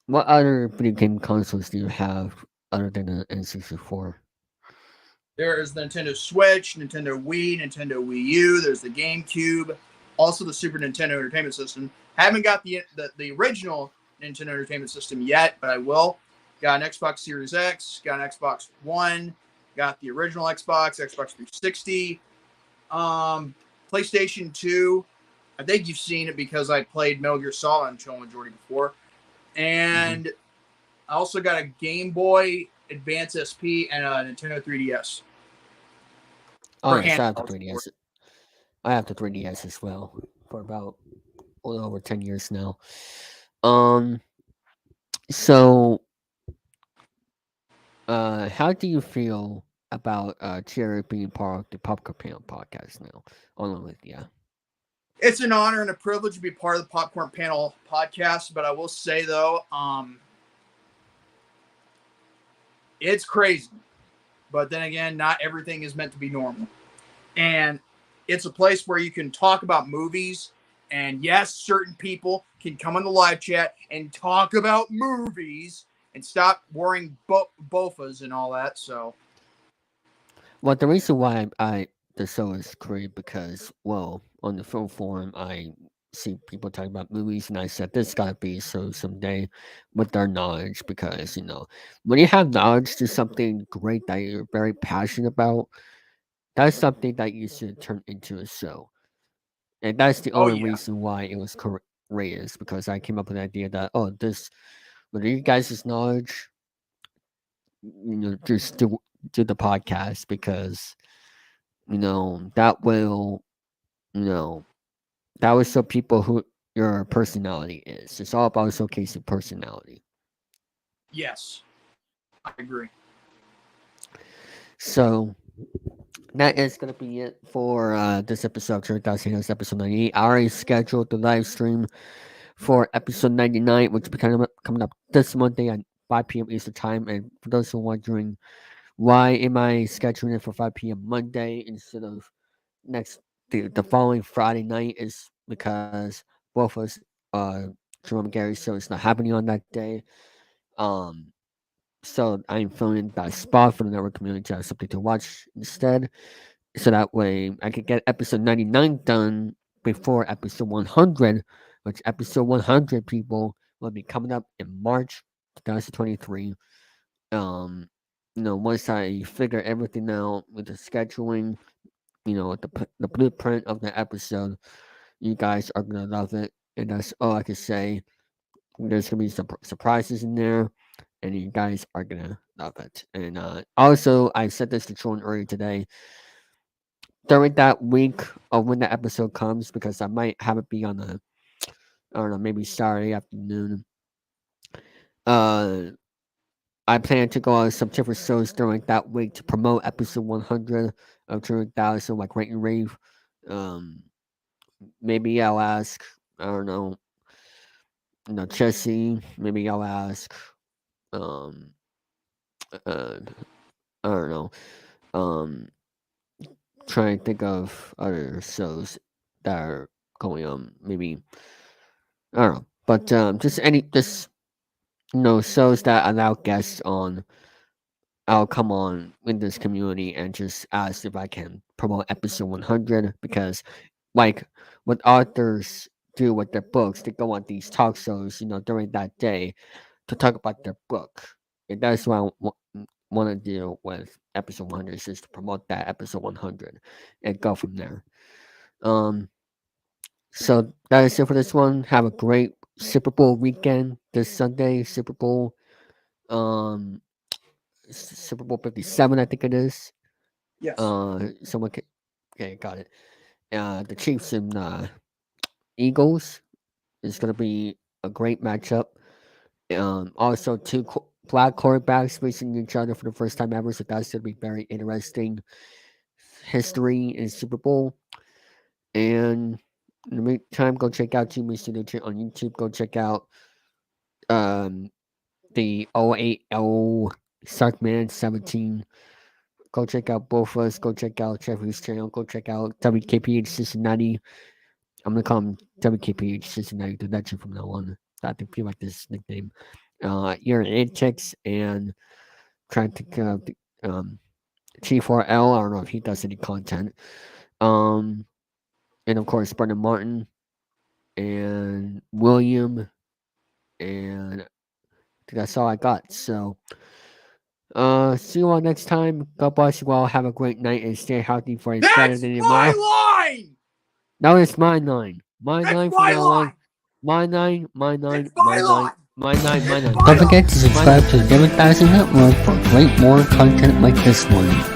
what other video game consoles do you have other than the N64? There is the Nintendo Switch, Nintendo Wii, Nintendo Wii U. There's the GameCube, also the Super Nintendo Entertainment System. Haven't got the original Nintendo Entertainment System yet, but I will. Got an Xbox Series X, got an Xbox One, got the original Xbox, Xbox 360, PlayStation 2. I think you've seen it because I played Metal Gear Solid on Chilling with Jordy before. Mm-hmm. And I also got a Game Boy Advance SP and a Nintendo 3DS. Oh For yes, I have the handheld support. 3DS. I have the 3DS as well for about a little over 10 years now. Um, so how do you feel about Cherry being part of the Popcorn Panel podcast now, along with yeah? It's an honor and a privilege to be part of the Popcorn Panel podcast, but I will say though, it's crazy. But then again, not everything is meant to be normal. And it's a place where you can talk about movies. And yes, certain people can come on the live chat and talk about movies and stop worrying bofas and all that. So, Well, the reason why the show is great because well, on the film forum, I see people talking about movies, and I said this gotta be so someday with their knowledge because when you have knowledge to something great that you're very passionate about, that's something that you should turn into a show. And that's the oh only yeah, reason why it was great is because I came up with the idea that this with you guys' knowledge, just do the podcast because that will you know that will show people who your personality is. It's all about showcasing personality. yes, I agree. So that is gonna be it for this episode of Chilling3000 Hangouts, episode 98. I already scheduled the live stream for episode 99, which will be coming up this Monday at 5 p.m. Eastern Time. And for those who are wondering, why am I scheduling it for 5 p.m. Monday instead of the following Friday night? Is because both of us, Jerome and Gary's show is not happening on that day. Um, so I'm filling that spot for the network community to have something to watch instead. So that way I could get episode 99 done before episode 100, which episode 100 people will be coming up in March 2023. Um, once I figure everything out with the scheduling, the blueprint of the episode, you guys are gonna love it, and that's all I can say. There's gonna be some surprises in there, and you guys are gonna love it. And also, I said this to Jordan earlier today. During that week of when the episode comes, because I might have it be on I don't know, maybe Saturday afternoon. Uh, I plan to go on some different shows during that week to promote episode 100 of Chilling3000, like Rant N Rave. Um, maybe I'll ask, I don't know, Jesse. Maybe I'll ask, um, uh, I don't know, um, trying to think of other shows that are going on. Maybe I don't know, but just shows that allow guests on. I'll come on in this community and just ask if I can promote episode 100 because, like, what authors do with their books, they go on these talk shows, during that day to talk about their book. And that's what I want to do with episode 100 is just to promote that episode 100 and go from there. Um, so that is it for this one. Have a great Super Bowl weekend this Sunday. Um, Super Bowl 57, I think it is. Yes. Someone can, okay, got it. The Chiefs and Eagles is going to be a great matchup. Also, two black quarterbacks facing each other for the first time ever, so that's going to be very interesting history in Super Bowl. And in the meantime, go check out Jimmy Signature on YouTube. Go check out um, the 080 Sarkman 17. Go check out both of us. Go check out Jeffrey's channel. Go check out WKPH Cincinnati. I'm gonna call him WKPH Cincinnati Connection from now on. I think feel like this nickname. You're an Antics and trying to T4L. I don't know if he does any content. Um, and of course Brendan Martin and William, and I think that's all I got. So, see you all next time. God bless you all. Have a great night and stay healthy for a That's Saturday tomorrow. my line. No, it's my line. My That's line from my now line. on. My nine, my nine, It's my my line. nine, my nine, my nine. My Don't forget line. to subscribe to the JMANzLegit Network for great more content like this one.